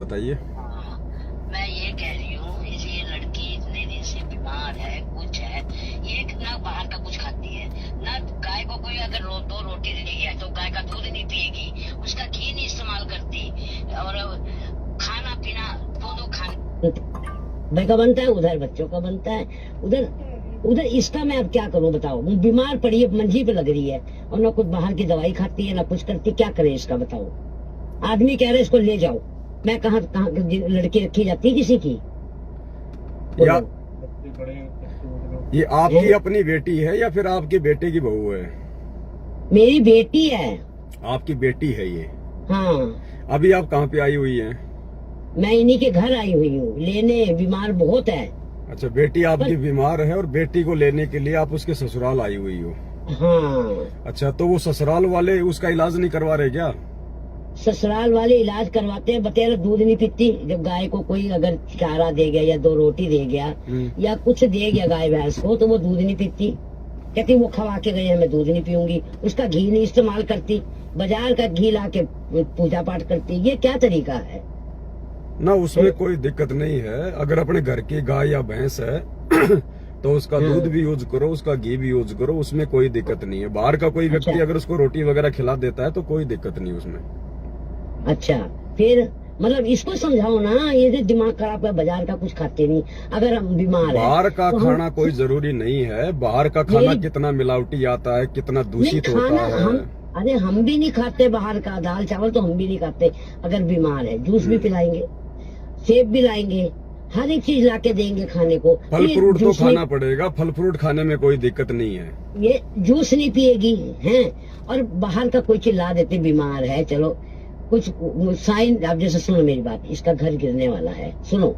बताइए। हाँ, मैं ये कह रही हूँ ये लड़की इतने दिन से बीमार है, कुछ है, ये ना बाहर का कुछ खाती है, ना गाय को कोई अगर दो रोटी दे दिया तो गाय का दूध नहीं पिएगी, उसका घी नहीं इस्तेमाल करती, और खाना पीना दो खाना भाई का बनता है, उधर बच्चों का बनता है, उधर उधर इसका मैं अब क्या करूं बताओ। वो बीमार पड़ी है, मंजी पे लग रही है और ना कुछ बाहर की दवाई खाती है ना कुछ करती, क्या करे इसका बताओ। आदमी कह रहे इसको ले जाओ, मैं कहाँ कहाँ लड़की रखी जाती है किसी की। या ये आपकी अपनी बेटी है या फिर आपके बेटे की बहू है? मेरी बेटी है। आपकी बेटी है ये? हाँ। अभी आप कहाँ पे आई हुई हैं? मैं इन्हीं के घर आई हुई हूँ लेने, बीमार बहुत है। अच्छा, बेटी आपकी बीमार है और बेटी को लेने के लिए आप उसके ससुराल आई हुई हो? हाँ। अच्छा, तो वो ससुराल वाले उसका इलाज नहीं करवा रहे क्या? ससुराल वाले इलाज करवाते हैं, बतेरा दूध नहीं पीती। जब गाय को कोई अगर चारा दे गया या 2 रोटी दे गया या कुछ दे गया गाय भैंस को, तो वो दूध नहीं पीती। कहती वो खवा के गए हैं, मैं दूध नहीं पीऊंगी। उसका घी नहीं इस्तेमाल करती, बाजार का घी ला के पूजा पाठ करती। ये क्या तरीका है ना, उसमें कोई दिक्कत नहीं है। अगर अपने घर की गाय या भैंस है तो उसका दूध भी यूज करो, उसका घी भी यूज करो, उसमें कोई दिक्कत नहीं है। बाहर का कोई व्यक्ति अगर उसको रोटी वगैरह खिला देता है तो कोई दिक्कत नहीं उसमें। अच्छा, फिर मतलब इसको समझाओ ना, ये जो दिमाग खराब है, बाजार का कुछ खाते नहीं। अगर हम बीमार है, बाहर का तो खाना कोई जरूरी नहीं है। बाहर का खाना कितना मिलावटी आता है, कितना दूषित होता है। अरे हम भी नहीं खाते बाहर का, दाल चावल तो हम भी नहीं खाते। अगर बीमार है जूस भी पिलाएंगे, सेब भी लाएंगे, हर एक चीज लाके देंगे खाने को। फल फ्रूट तो खाना पड़ेगा, फल फ्रूट खाने में कोई दिक्कत नहीं है। ये जूस नहीं पिएगी हैं, और बाहर का कोई चीज ला देते। बीमार है, चलो कुछ साइन। आप जैसे सुनो मेरी बात, इसका घर गिरने वाला है, सुनो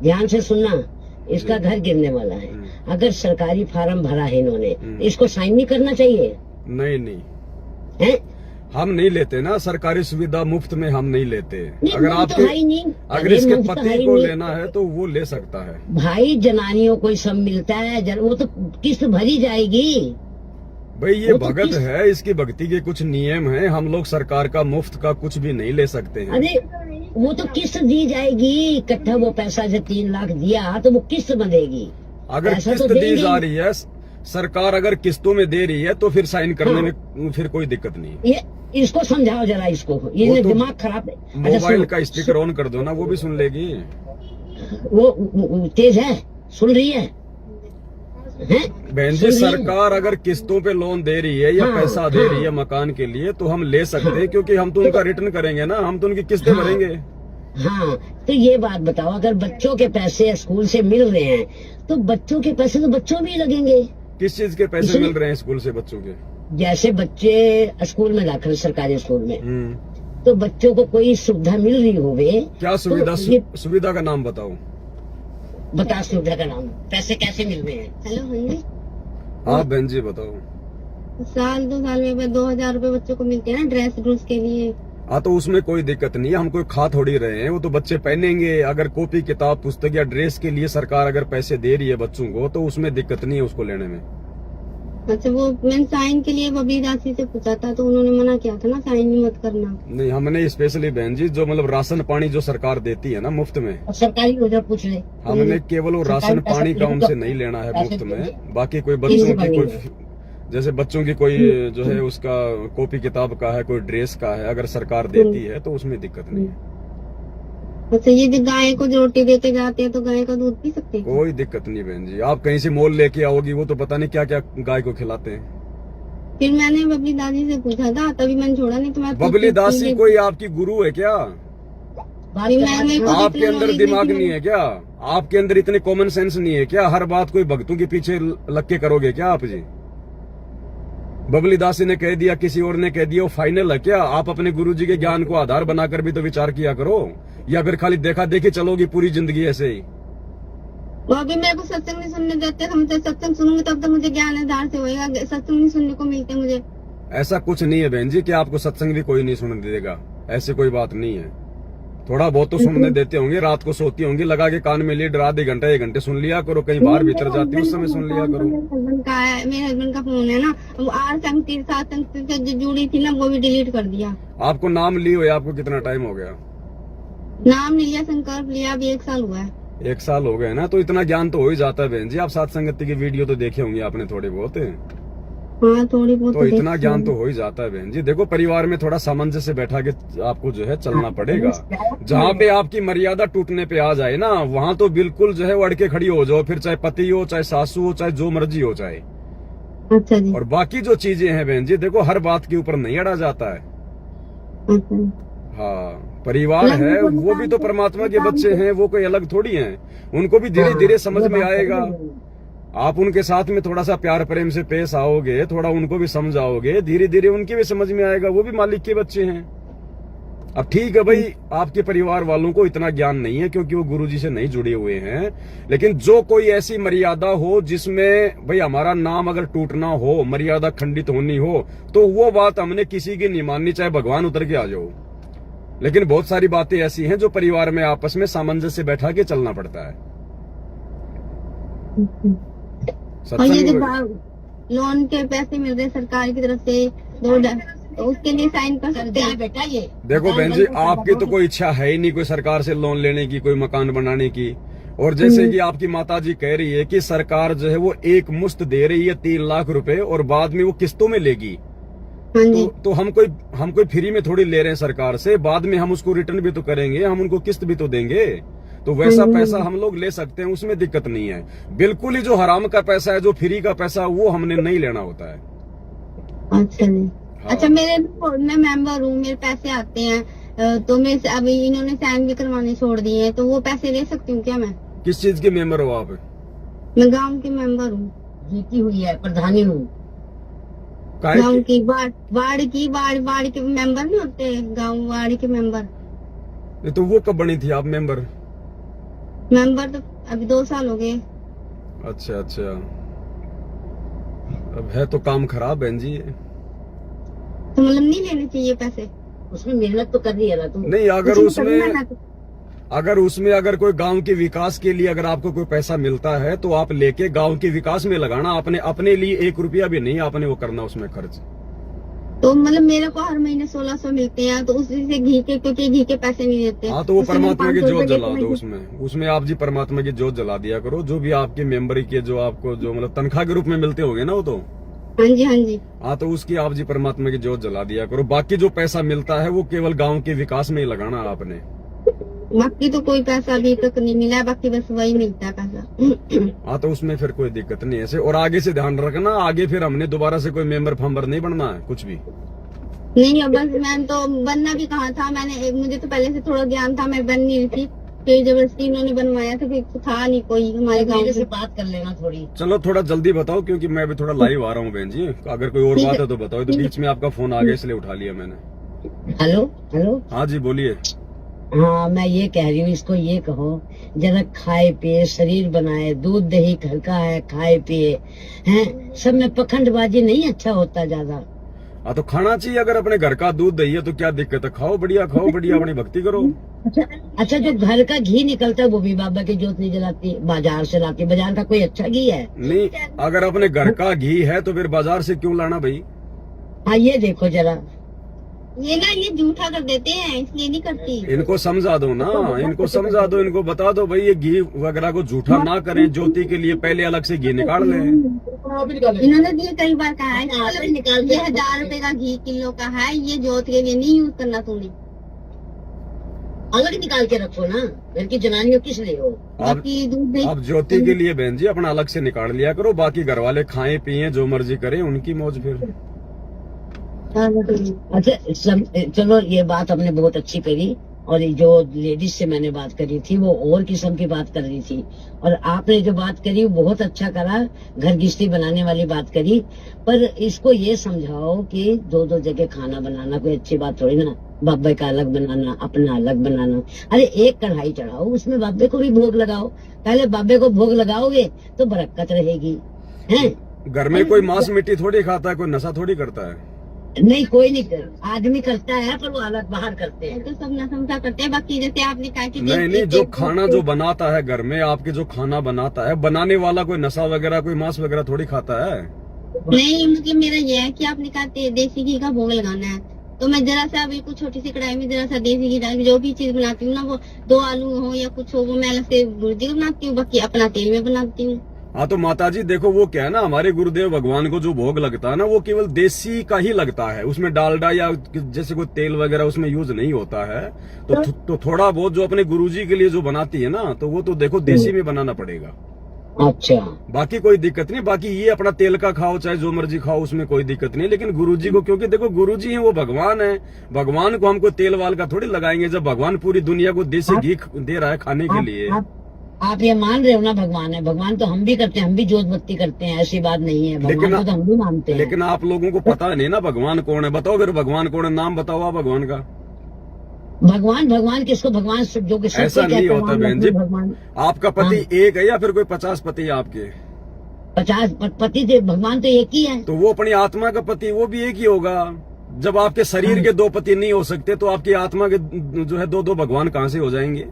ध्यान से सुनना। इसका घर गिरने वाला है। अगर सरकारी फार्म भरा है इन्होंने, इसको साइन नहीं करना चाहिए? नहीं है? हम नहीं लेते ना सरकारी सुविधा, मुफ्त में हम नहीं लेते। नहीं, अगर आपके अगर इसके पति को लेना है तो वो ले सकता है। भाई जनानियों को सब मिलता है, वो तो किस्त भरी जाएगी। भाई ये भगत है, इसकी भक्ति के कुछ नियम हैं। हम लोग सरकार का मुफ्त का कुछ भी नहीं ले सकते हैं। अरे वो तो किस्त दी जाएगी इकट्ठा। वो पैसा जो 3 लाख दिया तो वो किस्त बंधेगी। अगर किस्त दी जा रही है, सरकार अगर किस्तों में दे रही है तो फिर साइन करने में फिर कोई दिक्कत नहीं है। ये इसको समझाओ जरा, इसको ये दिमाग खराब है। मोबाइल का स्पीकर ऑन कर दो ना, वो भी सुन लेगी। वो तेज है, सुन रही है। बहन जी, सरकार अगर किस्तों पे लोन दे रही है या पैसा दे रही है मकान के लिए तो हम ले सकते हैं, क्योंकि हम तो उनका रिटर्न करेंगे ना, हम तो उनकी किस्तें भरेंगे। हाँ, तो ये बात बताओ, अगर बच्चों के पैसे स्कूल से मिल रहे हैं तो बच्चों के पैसे तो बच्चों में ही लगेंगे। किस चीज के पैसे मिल रहे हैं स्कूल से बच्चों के? जैसे बच्चे स्कूल में दाखिल, सरकारी स्कूल में, तो बच्चों को कोई सुविधा मिल रही होवे। क्या सुविधा? तो सुविधा का नाम बताओ। बता सुविधा का नाम, पैसे कैसे मिल रहे हैं? हेलो हाँ जी। हाँ बहन जी बताओ। साल 2 साल में 2000 रूपए बच्चों को मिलते हैं ना ड्रेस के लिए। हाँ, तो उसमें कोई दिक्कत नहीं है। हम कोई खा थोड़ी रहे हैं, वो तो बच्चे पहनेंगे। अगर कॉपी किताब पुस्तक या ड्रेस के लिए सरकार अगर पैसे दे रही है बच्चों को तो उसमें दिक्कत नहीं है उसको लेने में। अच्छा, वो मैंने साइन के लिए बबली दासी से पूछा था तो उन्होंने मना किया था ना, साइन भी मत करना। नहीं, हमने स्पेशली बहन जी जो मतलब राशन पानी जो सरकार देती है ना मुफ्त में, सरकारी योजना पूछ ले। हमने केवल वो राशन पानी का उनसे नहीं लेना है मुफ्त में। बाकी कोई बच्चों की कोई, जैसे बच्चों की कोई जो है उसका कॉपी किताब का है, कोई ड्रेस का है, अगर सरकार देती है तो उसमें दिक्कत नहीं है। अच्छा, ये जो गाय को जो रोटी देके जाते हैं तो गाय का दूध पी सकते हैं? कोई दिक्कत नहीं बहन जी। आप कहीं से मोल लेके आओगी, वो तो पता नहीं क्या क्या गाय को खिलाते हैं। फिर मैंने बबली दादी से पूछा था, तभी मैंने छोड़ा, नहीं तो मैं। बबली दासी कोई आपकी गुरु है क्या? आपके अंदर दिमाग नहीं है क्या? आपके अंदर इतने कॉमन सेंस नहीं है क्या? हर बात कोई भक्तों के पीछे लग के करोगे क्या आप जी? बबली दासी ने कह दिया, किसी और ने कह दिया, वो फाइनल है क्या? आप अपने गुरुजी के ज्ञान को आधार बनाकर भी तो विचार किया करो, या फिर खाली देखा देखी चलोगी पूरी जिंदगी ऐसे ही? वो अभी मेरे को सत्संग नहीं सुनने देते। हम तो सत्संग सुनूंगी तब तो मुझे ज्ञान आधार से होएगा, सत्संग नहीं सुनने को मिलते मुझे। ऐसा कुछ नहीं है बहन जी कि आपको सत्संग भी कोई नहीं सुनने देगा, ऐसी कोई बात नहीं है। थोड़ा बहुत तो सुनने देते होंगे, रात को सोती होंगी लगा के कान में लीड, आधे घंटे 1 घंटे सुन लिया करो। कहीं बाहर भीतर जाती है उस समय सुन लिया करो। मेरे हस्बैंड का फोन है ना, वो 8 संगति 7 संगति से जो जुड़ी थी ना वो भी डिलीट कर दिया। आपको नाम ली हुई आपको कितना टाइम हो गया? नाम नहीं लिया, संकल्प लिया, अभी 1 साल हुआ है। 1 साल हो गए ना, तो इतना ज्ञान तो हो ही जाता है बहन जी। आप सात संगति की वीडियो तो देखे होंगे आपने थोड़े बहुत, हाँ थोड़ी बहुत तो इतना देखी ज्ञान है। तो हो ही जाता है बहन जी। देखो, परिवार में थोड़ा सामंजस्य से बैठा के आपको जो है चलना पड़ेगा। जहाँ पे आपकी मर्यादा टूटने पे आ जाए ना, वहाँ तो बिल्कुल जो है वो अड़के खड़ी हो जाओ, फिर चाहे पति हो, चाहे सासू हो, चाहे जो मर्जी हो चाहे। अच्छा जी। और बाकी जो चीजें हैं बहन जी, देखो हर बात के ऊपर नहीं अड़ा जाता है। अच्छा। हाँ, परिवार है, वो भी तो परमात्मा के बच्चे हैं, वो कोई अलग थोड़ी हैं। उनको भी धीरे धीरे समझ में आएगा। आप उनके साथ में थोड़ा सा प्यार प्रेम से पेश आओगे, थोड़ा उनको भी समझाओगे, धीरे धीरे उनकी भी समझ में आएगा। वो भी मालिक के बच्चे हैं। अब ठीक है भाई, आपके परिवार वालों को इतना ज्ञान नहीं है क्योंकि वो गुरुजी से नहीं जुड़े हुए हैं, लेकिन जो कोई ऐसी मर्यादा हो जिसमें भाई हमारा नाम अगर टूटना हो, मर्यादा खंडित होनी हो, तो वो बात हमने किसी की नहीं माननी, चाहे भगवान उतर के आ जाओ। लेकिन बहुत सारी बातें ऐसी हैं जो परिवार में आपस में सामंजस्य बैठा के चलना पड़ता है। और ये जो सत्संग लोन के पैसे मिल रहे हैं सरकार की तरफ से, तो उसके लिए साइन कर सकते हैं बेटा ये देखो बहन जी, आपकी तो कोई इच्छा है ही नहीं कोई सरकार से लोन लेने की, कोई मकान बनाने की। और जैसे कि आपकी माता जी कह रही है कि सरकार जो है वो एक मुश्त दे रही है 3 लाख रुपए, और बाद में वो किस्तों में लेगी। हाँ जी। तो हम कोई फ्री में थोड़ी ले रहे हैं सरकार से, बाद में हम उसको रिटर्न भी तो करेंगे, हम उनको किस्त भी तो देंगे। तो वैसा पैसा हम लोग ले सकते हैं, उसमें दिक्कत नहीं है। बिल्कुल ही जो हराम का पैसा है, जो फ्री का पैसा, वो हमने नहीं लेना होता है। अच्छा जी। हाँ। अच्छा, मैं मेंबर हूँ, मेरे पैसे आते हैं, तो मैं अभी इन्होंने साइन भी करवाने छोड़ दिए हैं, तो वो पैसे ले सकती हूँ क्या मैं? किस चीज के मेंबर हो आप? मैं गांव के मेंबर हूँ, जीती हुई है, प्रधानी हूँ। काहे गांव की? की वार्ड के मेंबर नहीं होते, गांव वार्ड के मेंबर। नहीं, तो वो कब बनी थी आप मेंबर? तो अभी 2 साल हो गए। अच्छा अच्छा, अब है तो काम खराब बहन जी। तो मतलब नहीं लेने चाहिए पैसे? उसमें मेहनत तो कर रही है ना तुम। नहीं, अगर उसमें उसमें करना है अगर कोई गांव के विकास के लिए अगर आपको कोई पैसा मिलता है, तो आप लेके गांव के विकास में लगाना। अपने लिए 1 रुपया भी नहीं आपने वो करना उसमें खर्च। तो मतलब मेरे को हर महीने 1600 मिलते हैं, तो उसी से घी के, क्योंकि घी के पैसे नहीं देते। हाँ, तो वो उससे मैं परमात्मा की 500 जोत रुपए जला लेके दो मैं- उसमें आप जी परमात्मा की जोत जला दिया करो। जो भी आपके मेंबरी के जो आपको जो मतलब तनख्वाह के रूप में मिलते होंगे ना, वो तो हाँ जी हाँ जी। हाँ, तो उसकी आप जी परमात्मा की जोत जला दिया करो। बाकी जो पैसा मिलता है वो केवल गांव के विकास में ही लगाना आपने। बाकी तो कोई पैसा अभी तक नहीं मिला है, बाकी बस वही मिलता है पैसा। हाँ, तो उसमें फिर कोई दिक्कत नहीं है ऐसे। और आगे से ध्यान रखना, आगे फिर हमने दोबारा से कोई मेंबर फंबर नहीं बनना है कुछ भी। नहीं, अब बस मैं तो बनना भी कहाँ था, मुझे तो पहले से थोड़ा ज्ञान था, मैं बन नहीं रही थी, फिर जबरदस्ती इन्होंने बनवाया था, फिर था नहीं कोई हमारे गाँव मेरे से। से बात कर लेना थोड़ी। चलो थोड़ा जल्दी बताओ, क्योंकि मैं भी थोड़ा लाइव आ रहा हूँ बहन जी। अगर कोई और ठीक बात है। है तो बताओ। तो बीच में आपका फोन आ गया इसलिए उठा लिया मैंने। हेलो। हाँ जी, बोलिए। हाँ, मैं ये कह रही हूँ, इसको ये कहो जरा खाए पिए, शरीर बनाए, दूध दही घर का है, खाए पिए हैं। सब में पखंडबाजी नहीं अच्छा होता ज्यादा। हाँ, तो खाना चाहिए। अगर अपने घर का दूध दही है तो क्या दिक्कत है? खाओ बढ़िया, अपनी भक्ति करो। अच्छा, जो घर का घी निकलता है वो भी बाबा की जोत नहीं जलाती, बाजार से लाती। बाजार का कोई अच्छा घी है? नहीं, अगर अपने घर का घी है तो फिर बाजार से क्यों लाना भाई? हाँ, ये देखो जरा। ये झूठा कर देते हैं, इसलिए नहीं करती। इनको समझा दो ना, इनको समझा दो, इनको बता दो भाई ये घी वगैरह को झूठा ना करें। ज्योति के लिए पहले अलग से घी निकाल लें। इन्होंने भी कई बार कहा है, ये 1000 रुपए का घी किलो का है, ये जोत के लिए नहीं यूज करना तूने। अलग निकाल के रखो ना, घर की जनानियों किस लिए हो? बाकी दूध दही अब ज्योति के लिए बहन जी अपना अलग से निकाल लिया करो। बाकी घर वाले खाएं पिए जो मर्जी करें, उनकी मौज फिर। अच्छा, चलो ये बात हमने बहुत अच्छी करी। और जो लेडीज से मैंने बात करी थी वो और किस्म की बात कर रही थी, और आपने जो बात करी वो बहुत अच्छा करा, घर गृहस्थी बनाने वाली बात करी। पर इसको ये समझाओ कि 2-2 जगह खाना बनाना कोई अच्छी बात थोड़ी ना। बाबे का अलग बनाना, अपना अलग बनाना। अरे एक कढ़ाई चढ़ाओ, उसमें बाबे को भी भोग लगाओ। पहले बाबे को भोग लगाओगे तो बरकत रहेगी। हैं? घर में कोई मांस मिट्टी थोड़ी खाता है, कोई नशा थोड़ी करता है। नहीं, कोई नहीं आदमी करता है, पर वो अलग बाहर करते हैं। तो सब नशा करते हैं। बाकी जैसे आपने कहा कि नहीं, जो खाना जो बनाता है घर में, आपके जो खाना बनाता है, बनाने वाला कोई नशा वगैरह, कोई मांस वगैरह थोड़ी खाता है। नहीं, मतलब मेरा ये है कि आपने कहा देसी घी का भोग लगाना है, तो मैं जरा सा बिल्कुल छोटी सी कढ़ाई में जरा सा देसी घी डाल के जो भी चीज बनाती हूँ ना, वो 2 आलू हो या कुछ हो, वो मैं अलग से भुर्जी बनाती हूँ, बाकी अपना तेल में बनाती हूँ। हाँ तो माताजी देखो वो क्या है ना, हमारे गुरुदेव भगवान को जो भोग लगता है ना वो केवल देसी का ही लगता है, उसमें डालडा या जैसे कोई तेल वगैरह उसमें यूज नहीं होता है। तो थोड़ा बहुत जो अपने गुरुजी के लिए जो बनाती है ना, तो वो तो देखो देसी में बनाना पड़ेगा। अच्छा, बाकी कोई दिक्कत नहीं, बाकी ये अपना तेल का खाओ चाहे जो मर्जी खाओ, उसमें कोई दिक्कत नहीं। लेकिन गुरुजी को, क्योंकि देखो गुरुजी हैं, वो भगवान है, भगवान को हमको तेल वाल का थोड़ी लगाएंगे, जब भगवान पूरी दुनिया को देसी घी दे रहा है खाने के लिए। आप ये मान रहे हो ना भगवान है, भगवान तो हम भी करते हैं, हम भी जोत बत्ती करते हैं, ऐसी बात नहीं है, भगवान को तो हम भी मानते हैं। लेकिन आप लोगों को पता नहीं ना भगवान कौन है। बताओ फिर भगवान कौन है, नाम बताओ आप भगवान का। भगवान किसको भगवान जो कि ऐसा नहीं होता बहन जी। भगवान आपका पति एक है या फिर कोई 50 पति है आपके? 50 पति थे, भगवान तो एक ही है। तो वो अपनी आत्मा का पति वो भी एक ही होगा। जब आपके शरीर के 2 पति नहीं हो सकते तो आपकी आत्मा के जो है 2 भगवान कहाँ से हो जाएंगे?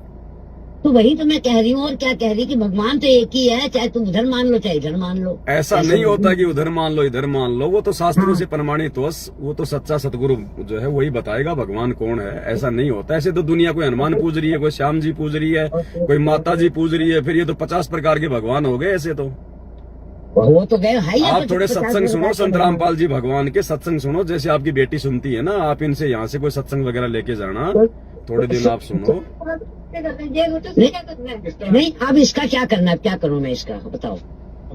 तो वही तो मैं कह रही हूँ, और क्या कह रही कि भगवान तो एक ही है, चाहे तुम उधर मान लो चाहे इधर मान लो। ऐसा नहीं होता कि उधर मान लो इधर मान लो, वो तो शास्त्रों से प्रमाणित हो, वो तो सच्चा सतगुरु जो है वही बताएगा भगवान कौन है। ऐसा नहीं होता। ऐसे तो दुनिया कोई हनुमान पूज रही है, कोई श्याम जी पूज रही है, कोई माता जी पूज रही है, फिर ये तो 50 प्रकार के भगवान हो गए ऐसे तो। वो तो गए है। आप थोड़े सत्संग सुनो, संत रामपाल जी भगवान के सत्संग सुनो, जैसे आपकी बेटी सुनती है ना, आप इनसे यहाँ से कोई सत्संग वगैरह लेके जाना, थोड़े दिन आप सुनो। नहीं, अब इसका क्या करना है, क्या करूँ मैं इसका, बताओ।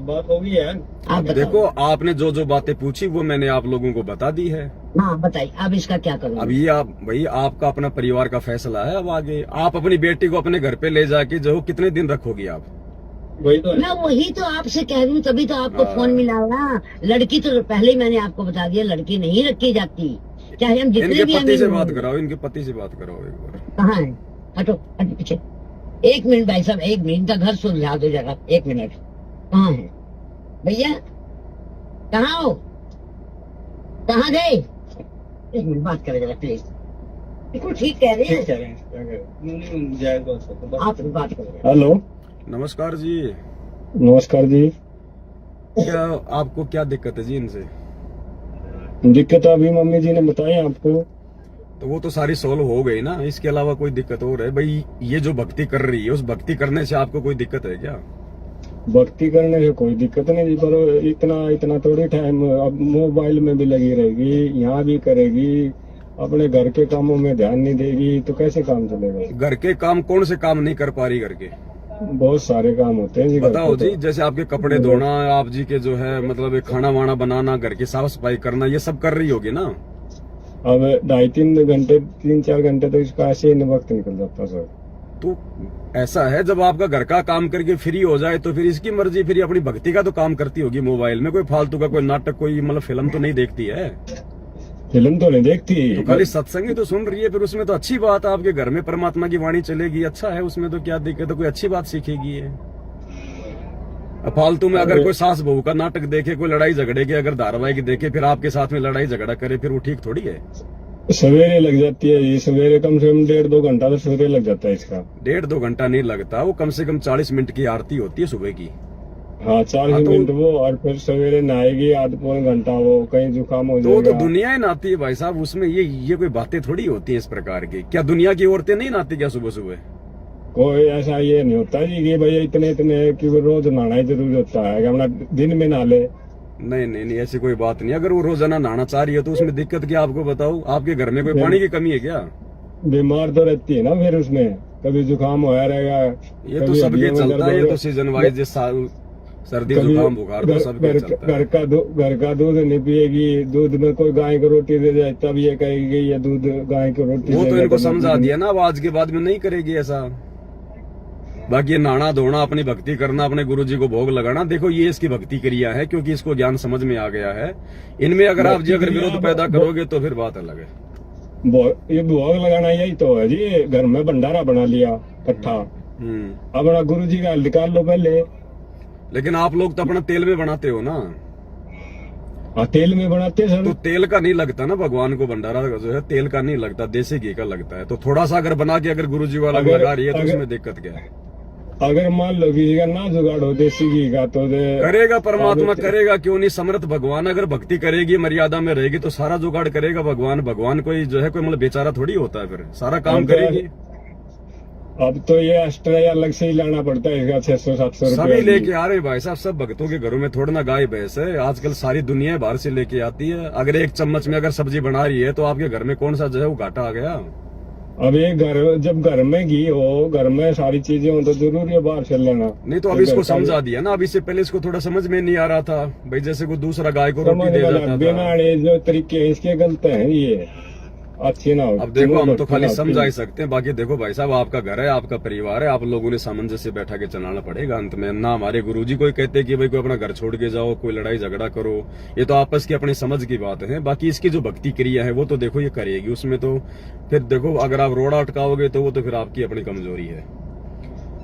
बात होगी है। आप बताओ। देखो आपने जो बातें पूछी वो मैंने आप लोगों को बता दी है। हाँ बताइए, अब इसका क्या करूँ। अब ये आप भाई आपका अपना परिवार का फैसला है। अब आगे आप अपनी बेटी को अपने घर पे ले जाके जो कितने दिन रखोगी आप? वही तो है। मैं वही तो आपसे कह रही हूँ, तभी तो आपको फोन मिला ना। लड़की तो पहले ही मैंने आपको बता दिया, लड़की नहीं रखी जाती, चाहे हम जितने इनके भी पति से अमीर बात हों। कराओ, इनके पति से बात कराओ एक बार। कहाँ है? हटो हटो पीछे। 1 मिनट भाई साहब, 1 मिनट, इनका घर सुलझा दो जरा, 1 मिनट। कहाँ है भैया, कहाँ हो, कहाँ गए? 1 मिनट बात करें जरा प्लीज। बिल्कुल ठीक कह रहे ठीक हैं कह रहे हैं, जायज बात है। आप, बात करें। हेलो, नमस्कार जी। नमस्कार जी। क्या आपको क्या दिक्कत है जी इनसे? दिक्कत अभी मम्मी जी ने बताई आपको। तो वो तो सारी सोल्व हो गई ना, इसके अलावा कोई दिक्कत और है? भाई ये जो भक्ति कर रही है, उस भक्ति करने से आपको कोई दिक्कत है क्या? भक्ति करने से कोई दिक्कत नहीं जी, पर इतना थोड़ी टाइम अब मोबाइल में भी लगी रहेगी, यहाँ भी करेगी, अपने घर के कामों में ध्यान नहीं देगी, तो कैसे काम चलेगा? घर के काम कौन से काम नहीं कर पा रही? घर के बहुत सारे काम होते हैं जी। घर बताओ पे जी, तो। जैसे आपके कपड़े धोना, आप जी के जो है मतलब खाना वाना बनाना, घर की साफ सफाई करना, ये सब कर रही होगी ना? अब 2.5-3 घंटे 3-4 घंटे तो इसका ऐसे ही वक्त निकल जाता सर। तो ऐसा है, जब आपका घर का काम करके फ्री हो जाए तो फिर इसकी मर्जी, फिर ये अपनी भक्ति का तो काम करती होगी मोबाइल में। कोई फालतू का कोई नाटक, कोई मतलब फिल्म तो नहीं देखती है? फिल्म तो नहीं देखती, तो खाली सत्संग ही तो सुन रही है, फिर उसमें तो अच्छी बात है, आपके घर में परमात्मा की वाणी चलेगी, अच्छा है, उसमें तो क्या दिक्कत है, कोई अच्छी बात सीखेगी है। अब फालतू में अगर कोई सास बहू का नाटक देखे, कोई लड़ाई झगड़े के अगर धारावाहिक देखे, फिर आपके साथ में लड़ाई झगड़ा करे, फिर वो ठीक थोड़ी है। सवेरे लग जाती है ये, सवेरे कम से कम 1.5-2 घंटा तो सवेरे लग जाता है इसका। 1.5-2 घंटा नहीं लगता, वो कम से कम 40 मिनट की आरती होती है सुबह की। हाँ 40 तो- मिनट वो, और फिर सवेरे नहाएगी 1.5-पौन घंटा, वो कहीं जुकाम हो तो वो तो जाएगा। दुनिया ही नहाती है भाई साहब, उसमें ये कोई बातें थोड़ी होती है इस प्रकार की। क्या दुनिया की औरतें नहीं नहाती क्या सुबह सुबह? कोई ऐसा ये नहीं होता जी कि भैया इतने कि वो रोज नहाना ही जरूरी होता है कि अपना दिन में नहा ले। नहीं, ऐसी कोई बात नहीं। अगर वो रोजाना नहाना चाह रही है तो उसमें दिक्कत क्या? आपको बताओ, आपके घर में कोई पानी की कमी है क्या? बीमार तो रहती है ना फिर उसमें, कभी जुकाम होया रहेगा। ये तो कभी सबके हड्डियों में चलता दर्द है, ये हो तो सीजन वाइज, सर्दी कभी जुकाम बुखार तो सबके चलता है। घर का दूध नहीं पिएगी, दूध में कोई गाय को रोटी दे जाए तब ये कहेगी ये दूध गाय को रोटी वो तो देगा इनको तो समझा दिया ना, अब आज के बाद में नहीं करेगी ऐसा। बाकी ये नहाना धोना, अपनी भक्ति करना, अपने गुरु जी को भोग लगाना, देखो ये इसकी भक्ति क्रिया है, क्योंकि इसको ज्ञान समझ में आ गया है। इनमें अगर आप जी अगर विरोध पैदा करोगे तो फिर बात अलग है। ये भोग लगाना यही तो है जी, घर में भंडारा बना लिया इकट्ठा, अपना गुरु जी का निकाल लो पहले। लेकिन आप लोग तो अपना तेल में बनाते हो ना? हाँ तेल में बनाते सर। तो तेल का नहीं लगता ना भगवान को, भंडारा जो है तेल का नहीं लगता, देसी घी का लगता है। तो थोड़ा सा अगर बना के अगर गुरुजी वाला लगा रही है तो उसमें दिक्कत क्या है? अगर मान लो किसी का ना जुगाड़ हो देसी घी का तो करेगा परमात्मा, करेगा क्यों नहीं। समर्थ भगवान अगर भक्ति करेगी, मर्यादा में रहेगी तो सारा जुगाड़ करेगा भगवान। भगवान कोई जो है कोई मतलब बेचारा थोड़ी होता है, फिर सारा काम करेगी। अब तो ये एक्स्ट्रा अलग से ही लाना पड़ता है इसका 600-700 सभी रुपया। लेके आ रहे भाई साहब, सब भक्तों के घरों में थोड़ा ना गाय भैंस है। आजकल सारी दुनिया बाहर से लेके आती है। अगर एक चम्मच में अगर सब्जी बना रही है तो आपके घर में कौन सा जो है वो घाटा आ गया। अब ये घर, जब घर में घी हो, घर में सारी चीजें हो तो जरूरी है बाहर से लेना। नहीं तो अब इसको समझा दिया ना। अब इससे पहले इसको थोड़ा समझ में नहीं आ रहा था भाई, जैसे कोई दूसरा गाय को रोटी दे जाता था। बिना जो तरीके हैं इसके गलत है ये, अच्छी ना हो। अब देखो हम तो खाली समझा ही सकते हैं, बाकी देखो भाई साहब आपका घर है, आपका परिवार है, आप लोगों ने सामंजस्य बैठा के चलाना पड़ेगा। अंत में ना हमारे गुरुजी कोई कहते कि भाई कोई अपना घर छोड़ के जाओ, कोई लड़ाई झगड़ा करो, ये तो आपस की अपनी समझ की बात है। बाकी इसकी जो भक्ति क्रिया है वो तो देखो ये करेगी, उसमें तो फिर देखो अगर आप रोड़ा अटकाओगे तो वो तो फिर आपकी अपनी कमजोरी है।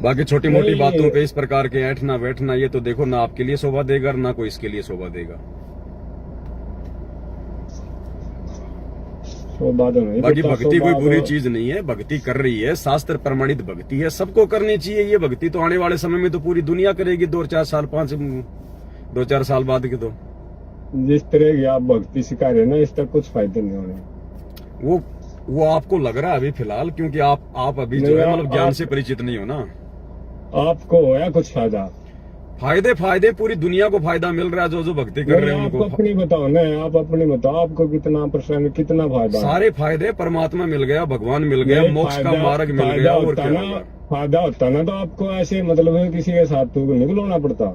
बाकी छोटी मोटी बातों पे इस प्रकार के ऐठना बैठना ये तो देखो ना आपके लिए शोभा देगा ना कोई इसके लिए शोभा देगा। बाकी भक्ति कोई बुरी चीज नहीं है, भक्ति कर रही है, शास्त्र प्रमाणित भक्ति है, सबको करनी चाहिए ये भक्ति। तो आने वाले समय में तो पूरी दुनिया करेगी 2-4 साल 2-4 साल बाद के। तो जिस तरह की आप भक्ति सिखा रहे ना इसका कुछ फायदा नहीं होने। वो आपको लग रहा है अभी फिलहाल, क्योंकि आप अभी जो है मतलब ज्ञान से परिचित नहीं हो ना। आपको होया कुछ फायदे पूरी दुनिया को फायदा मिल रहा है जो भक्ति कर रहे हैं उनको। अपनी बताओ ना, आप अपनी बताओ आपको कितना % कितना फायदा। सारे फायदे परमात्मा मिल गया, भगवान मिल गया, मोक्ष का मार्ग मिल गया। और क्या फायदा होता ना तो आपको ऐसे मतलब किसी के साथ तो नहीं बुलाना पड़ता।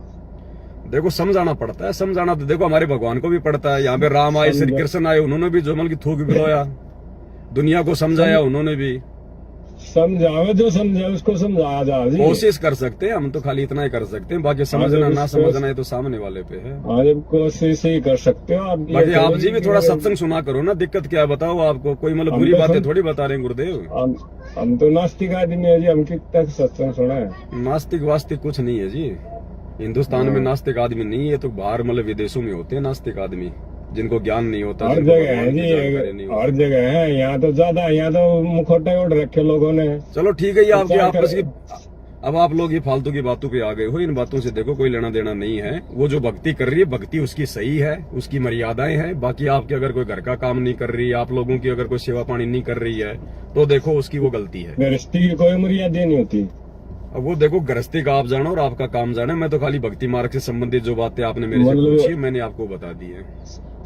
देखो समझाना पड़ता है, समझाना तो देखो हमारे भगवान को भी पड़ता है। यहाँ पे राम आए, श्री कृष्ण आए, उन्होंने भी जो मतलब थूक बिलोया, दुनिया को समझाया उन्होंने भी। समझावे जो समझे उसको समझाया जा। कोशिश कर सकते हैं हम तो, खाली इतना ही कर सकते हैं। बाकी समझना ना समझना है तो सामने वाले पे है। कोशिश ही कर सकते हो आप। बाकी आप जी भी थोड़ा सत्संग सुना करो ना, दिक्कत क्या है बताओ आपको। कोई मतलब बुरी बातें थोड़ी बता रहे हैं गुरुदेव। हम तो नास्तिक आदमी है जी, हम कितना सत्संग सुना है। नास्तिक वास्तिक कुछ नहीं है जी, हिंदुस्तान में नास्तिक आदमी नहीं है। तो बाहर मतलब विदेशों में होते हैं नास्तिक आदमी, जिनको ज्ञान नहीं होता। हर जगह है जी, हर जगह है। यहाँ तो ज्यादा, यहाँ तो मुखौटे ओढ़ रखे लोगों ने। चलो ठीक है, ये आपकी आपस की। अब आप लोग ये फालतू की बातों पे आ गए हो, इन बातों से देखो कोई लेना देना नहीं है। वो जो भक्ति कर रही है, भक्ति उसकी सही है, उसकी मर्यादाएं हैं। बाकी आपके अगर कोई घर का काम नहीं कर रही है, आप लोगों की अगर कोई सेवा पानी नहीं कर रही है तो देखो उसकी वो गलती है। गृहस्थी की कोई मर्यादा नहीं होती। अब वो देखो गृहस्थी का आप जानो और आपका काम जाने। मैं तो खाली भक्ति मार्ग से संबंधित जो बातें आपने मेरे से पूछी मैंने आपको बता दी है।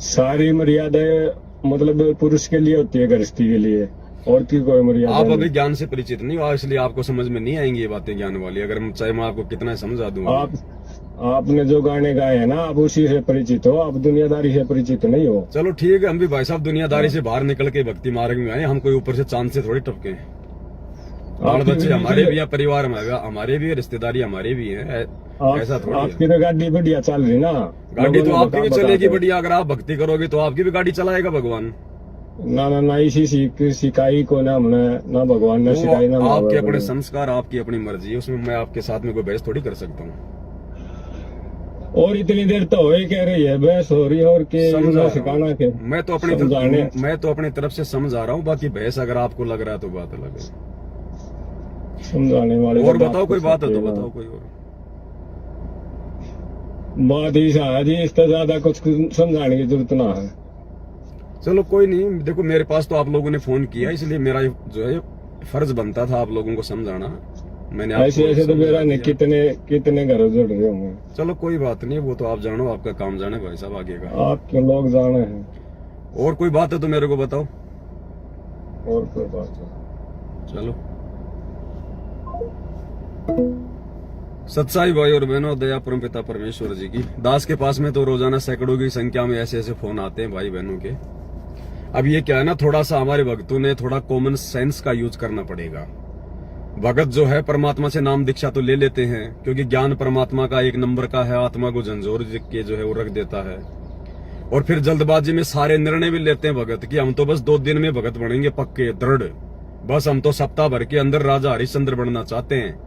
सारी मर्यादाएं मतलब पुरुष के लिए होती है, गृहस्थी के लिए, और की कोई मर्यादा। आप अभी ज्ञान से परिचित नहीं हो, इसलिए आपको समझ में नहीं आएंगी ये बातें ज्ञान वाली। अगर चाहे मैं आपको कितना समझा दूं। आपने जो गाने गाए हैं ना, आप उसी से परिचित हो, आप दुनियादारी से परिचित नहीं हो। चलो ठीक है, हम भी भाई साहब दुनियादारी से बाहर निकल के भक्ति मार्ग में आए। हम कोई ऊपर से चांद से थोड़ी टपके हैं। बाल बच्चे हमारे भी है, परिवार में हमारे भी है, रिश्तेदारी हमारे भी है, ऐसा थोड़ी है। आपकी तो गाड़ी बढ़िया चल रही ना। गाड़ी तो आपकी भी चलेगी बढ़िया। अगर आप भक्ति करोगे तो आपकी भी गाड़ी चलाएगा भगवान। ना इसी सिखाई को ना हमने, ना भगवान ने सिखाई ना। आपके अपने संस्कार, आपकी अपनी मर्जी है, उसमें मैं आपके साथ में कोई बहस थोड़ी कर सकता हूँ। और इतनी देर तो हो ही कह रही है, बहस हो रही है और सिखाना के। मैं तो अपनी तरफ से समझा रहा हूँ। बाकी बहस अगर आपको लग रहा है तो बात अलग है। समझाने वाले और बताओ कोई बात है तो बताओ कोई और बात। ही जी इससे ज्यादा कुछ समझाने की जरूरत ना है। चलो कोई नहीं, देखो मेरे पास तो आप लोगों ने फोन किया, इसलिए मेरा जो है फर्ज बनता था आप लोगों को समझाना। मैंने ऐसे तो मेरा नहीं, कितने घर जुड़ रहे होंगे। चलो कोई बात नहीं, वो तो आप जानो, आपका काम जाने भाई साहब आगे का। आपके लोग जाने हैं। और कोई बात है तो मेरे को बताओ। और कोई बात है चलो। सत्साई भाई और बहनों, दया परम पिता परमेश्वर जी की। दास के पास में तो रोजाना सैकड़ों की संख्या में ऐसे फोन आते हैं भाई बहनों के। अब ये क्या है ना, थोड़ा सा हमारे भक्तों ने थोड़ा कॉमन सेंस का यूज करना पड़ेगा। भगत जो है परमात्मा से नाम दीक्षा तो ले लेते हैं, क्योंकि ज्ञान परमात्मा का एक नंबर का है, आत्मा को झंझोर के जो है वो रख देता है। और फिर जल्दबाजी में सारे निर्णय भी लेते हैं भगत कि हम तो बस 2 दिन में भगत बनेंगे पक्के दृढ़, बस हम तो सप्ताह भर के अंदर राजा हरिश्चंद्र बनना चाहते हैं।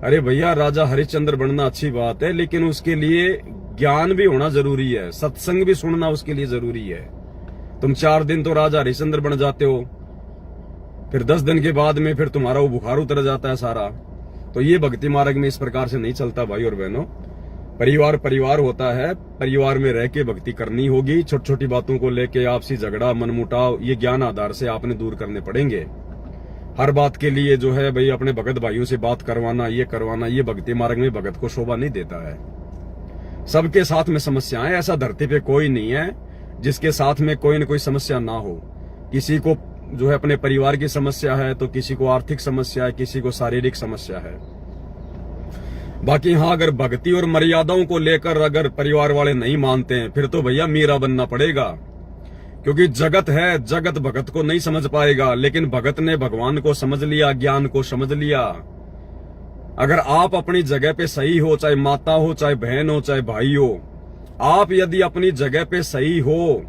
अरे भैया, राजा हरिश्चंद्र बनना अच्छी बात है, लेकिन उसके लिए ज्ञान भी होना जरूरी है, सत्संग भी सुनना उसके लिए जरूरी है। तुम 4 दिन तो राजा हरिश्चंद्र बन जाते हो, फिर 10 दिन के बाद में फिर तुम्हारा वो बुखार उतर जाता है सारा, तो ये भक्ति मार्ग में इस प्रकार से नहीं चलता भाई और बहनों। परिवार परिवार होता है, परिवार में रह के भक्ति करनी होगी। छोटी छोटी बातों को लेके आपसी झगड़ा मनमुटाव ये ज्ञान आधार से आपने दूर करने पड़ेंगे। हर बात के लिए जो है भाई अपने भगत भाइयों से बात करवाना, ये करवाना, ये भक्ति मार्ग में भगत को शोभा नहीं देता है। सबके साथ में समस्याएं, ऐसा धरती पे कोई नहीं है जिसके साथ में कोई न कोई समस्या ना हो। किसी को जो है अपने परिवार की समस्या है, तो किसी को आर्थिक समस्या है, किसी को शारीरिक समस्या है। बाकी हाँ, अगर भक्ति और मर्यादाओं को लेकर अगर परिवार वाले नहीं मानते हैं, फिर तो भैया मीरा बनना पड़ेगा। क्योंकि जगत है, जगत भगत को नहीं समझ पाएगा, लेकिन भगत ने भगवान को समझ लिया, ज्ञान को समझ लिया। अगर आप अपनी जगह पे सही हो, चाहे माता हो, चाहे बहन हो, चाहे भाई हो, आप यदि अपनी जगह पे सही हो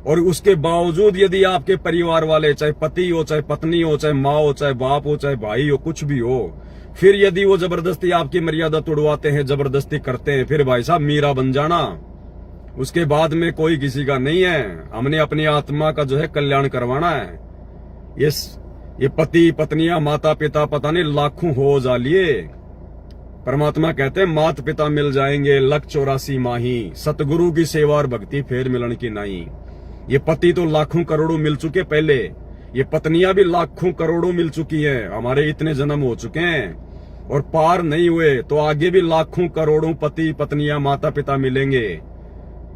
और उसके बावजूद यदि आपके परिवार वाले, चाहे पति हो, चाहे पत्नी हो, चाहे माँ हो, चाहे बाप हो, चाहे भाई हो, कुछ भी हो, फिर यदि वो जबरदस्ती आपकी मर्यादा तोड़वाते हैं, जबरदस्ती करते हैं, फिर भाई साहब मीरा बन जाना। उसके बाद में कोई किसी का नहीं है। हमने अपनी आत्मा का जो है कल्याण करवाना है। ये पति पत्नियां माता पिता पता नहीं लाखों हो जा लिए। परमात्मा कहते हैं मात पिता मिल जाएंगे लख 84 माही, सतगुरु की सेवा और भक्ति फेर मिलन की नहीं। ये पति तो लाखों करोड़ों मिल चुके पहले, ये पत्नियां भी लाखों करोड़ों मिल चुकी हैं। हमारे इतने जन्म हो चुके हैं और पार नहीं हुए, तो आगे भी लाखों करोड़ों पति पत्नियां माता पिता मिलेंगे।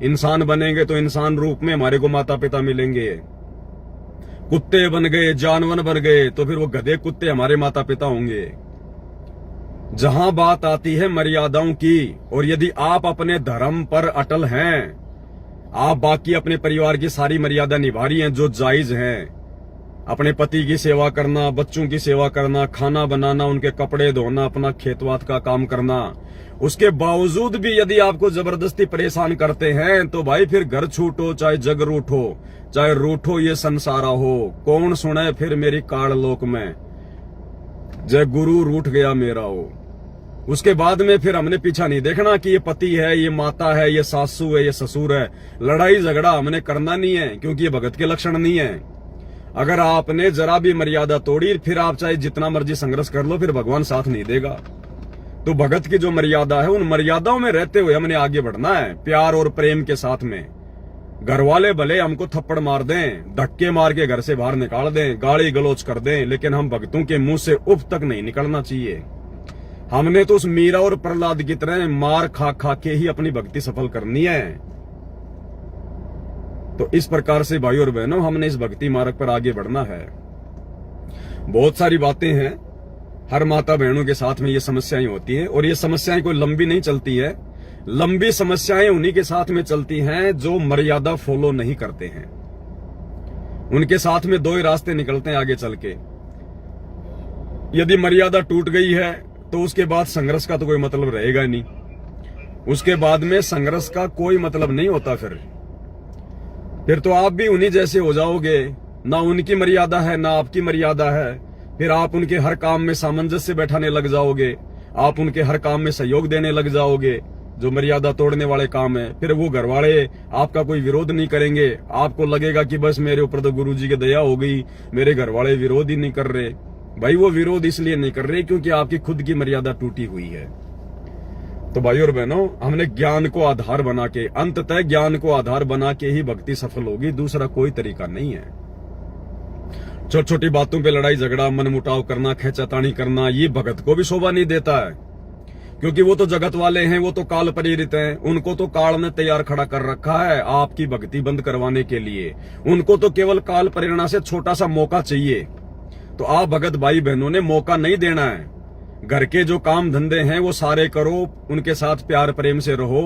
इंसान बनेंगे तो इंसान रूप में हमारे को माता पिता मिलेंगे। कुत्ते बन गए, जानवर बन गए, तो फिर वो गधे कुत्ते हमारे माता पिता होंगे। जहां बात आती है मर्यादाओं की, और यदि आप अपने धर्म पर अटल हैं, आप बाकी अपने परिवार की सारी मर्यादा निभा रही हैं जो जायज हैं, अपने पति की सेवा करना, बच्चों की सेवा करना, खाना बनाना, उनके कपड़े धोना, अपना खेतवात का काम करना, उसके बावजूद भी यदि आपको जबरदस्ती परेशान करते हैं, तो भाई फिर घर छूटो, चाहे जग रूठो, चाहे रूठो ये संसारा हो, कौन सुने फिर मेरी काल लोक में, जय गुरु रूठ गया मेरा हो। उसके बाद में फिर हमने पीछा नहीं देखना कि ये पति है, ये माता है, ये सासू है, ये ससुर है। लड़ाई झगड़ा हमने करना नहीं है, क्योंकि ये भगत के लक्षण नहीं है। अगर आपने जरा भी मर्यादा तोड़ी, फिर आप चाहे जितना मर्जी संघर्ष कर लो, फिर भगवान साथ नहीं देगा। तो भगत की जो मर्यादा है, उन मर्यादाओं में रहते हुए हमने आगे बढ़ना है, प्यार और प्रेम के साथ में। घर वाले भले हमको थप्पड़ मार दें, धक्के मार के घर से बाहर निकाल दें, गाली गलौज कर दें, लेकिन हम भक्तों के मुंह से उफ तक नहीं निकलना चाहिए। हमने तो उस मीरा और प्रहलाद की तरह मार खा खा के ही अपनी भक्ति सफल करनी है। तो इस प्रकार से भाई और बहनों, हमने इस भक्ति मार्ग पर आगे बढ़ना है। बहुत सारी बातें हैं, हर माता बहनों के साथ में ये समस्याएं होती हैं, और ये समस्याएं कोई लंबी नहीं चलती है। लंबी समस्याएं उन्हीं के साथ में चलती हैं जो मर्यादा फॉलो नहीं करते हैं। उनके साथ में दो ही रास्ते निकलते हैं आगे चल के। यदि मर्यादा टूट गई है तो उसके बाद संघर्ष का तो कोई मतलब रहेगा नहीं। उसके बाद में संघर्ष का कोई मतलब नहीं होता। फिर तो आप भी उन्हीं जैसे हो जाओगे, ना उनकी मर्यादा है ना आपकी मर्यादा है। फिर आप उनके हर काम में सामंजस्य बैठाने लग जाओगे, आप उनके हर काम में सहयोग देने लग जाओगे जो मर्यादा तोड़ने वाले काम है। फिर वो घर वाले आपका कोई विरोध नहीं करेंगे, आपको लगेगा कि बस मेरे ऊपर तो गुरुजी की दया हो गई, मेरे घर वाले विरोध ही नहीं कर रहे। भाई वो विरोध इसलिए नहीं कर रहे क्योंकि आपकी खुद की मर्यादा टूटी हुई है। तो भाई और बहनों, हमने ज्ञान को आधार बना के, अंततः ज्ञान को आधार बना के ही भक्ति सफल होगी, दूसरा कोई तरीका नहीं है। छोटी छोटी बातों पे लड़ाई झगड़ा, मनमुटाव करना, खेचातानी करना, ये भगत को भी शोभा नहीं देता है। क्योंकि वो तो जगत वाले हैं, वो तो काल प्रेरित हैं, उनको तो काल ने तैयार खड़ा कर रखा है आपकी भक्ति बंद करवाने के लिए। उनको तो केवल काल प्रेरणा से छोटा सा मौका चाहिए। तो आप भगत भाई बहनों ने मौका नहीं देना है। घर के जो काम धंधे हैं वो सारे करो, उनके साथ प्यार प्रेम से रहो।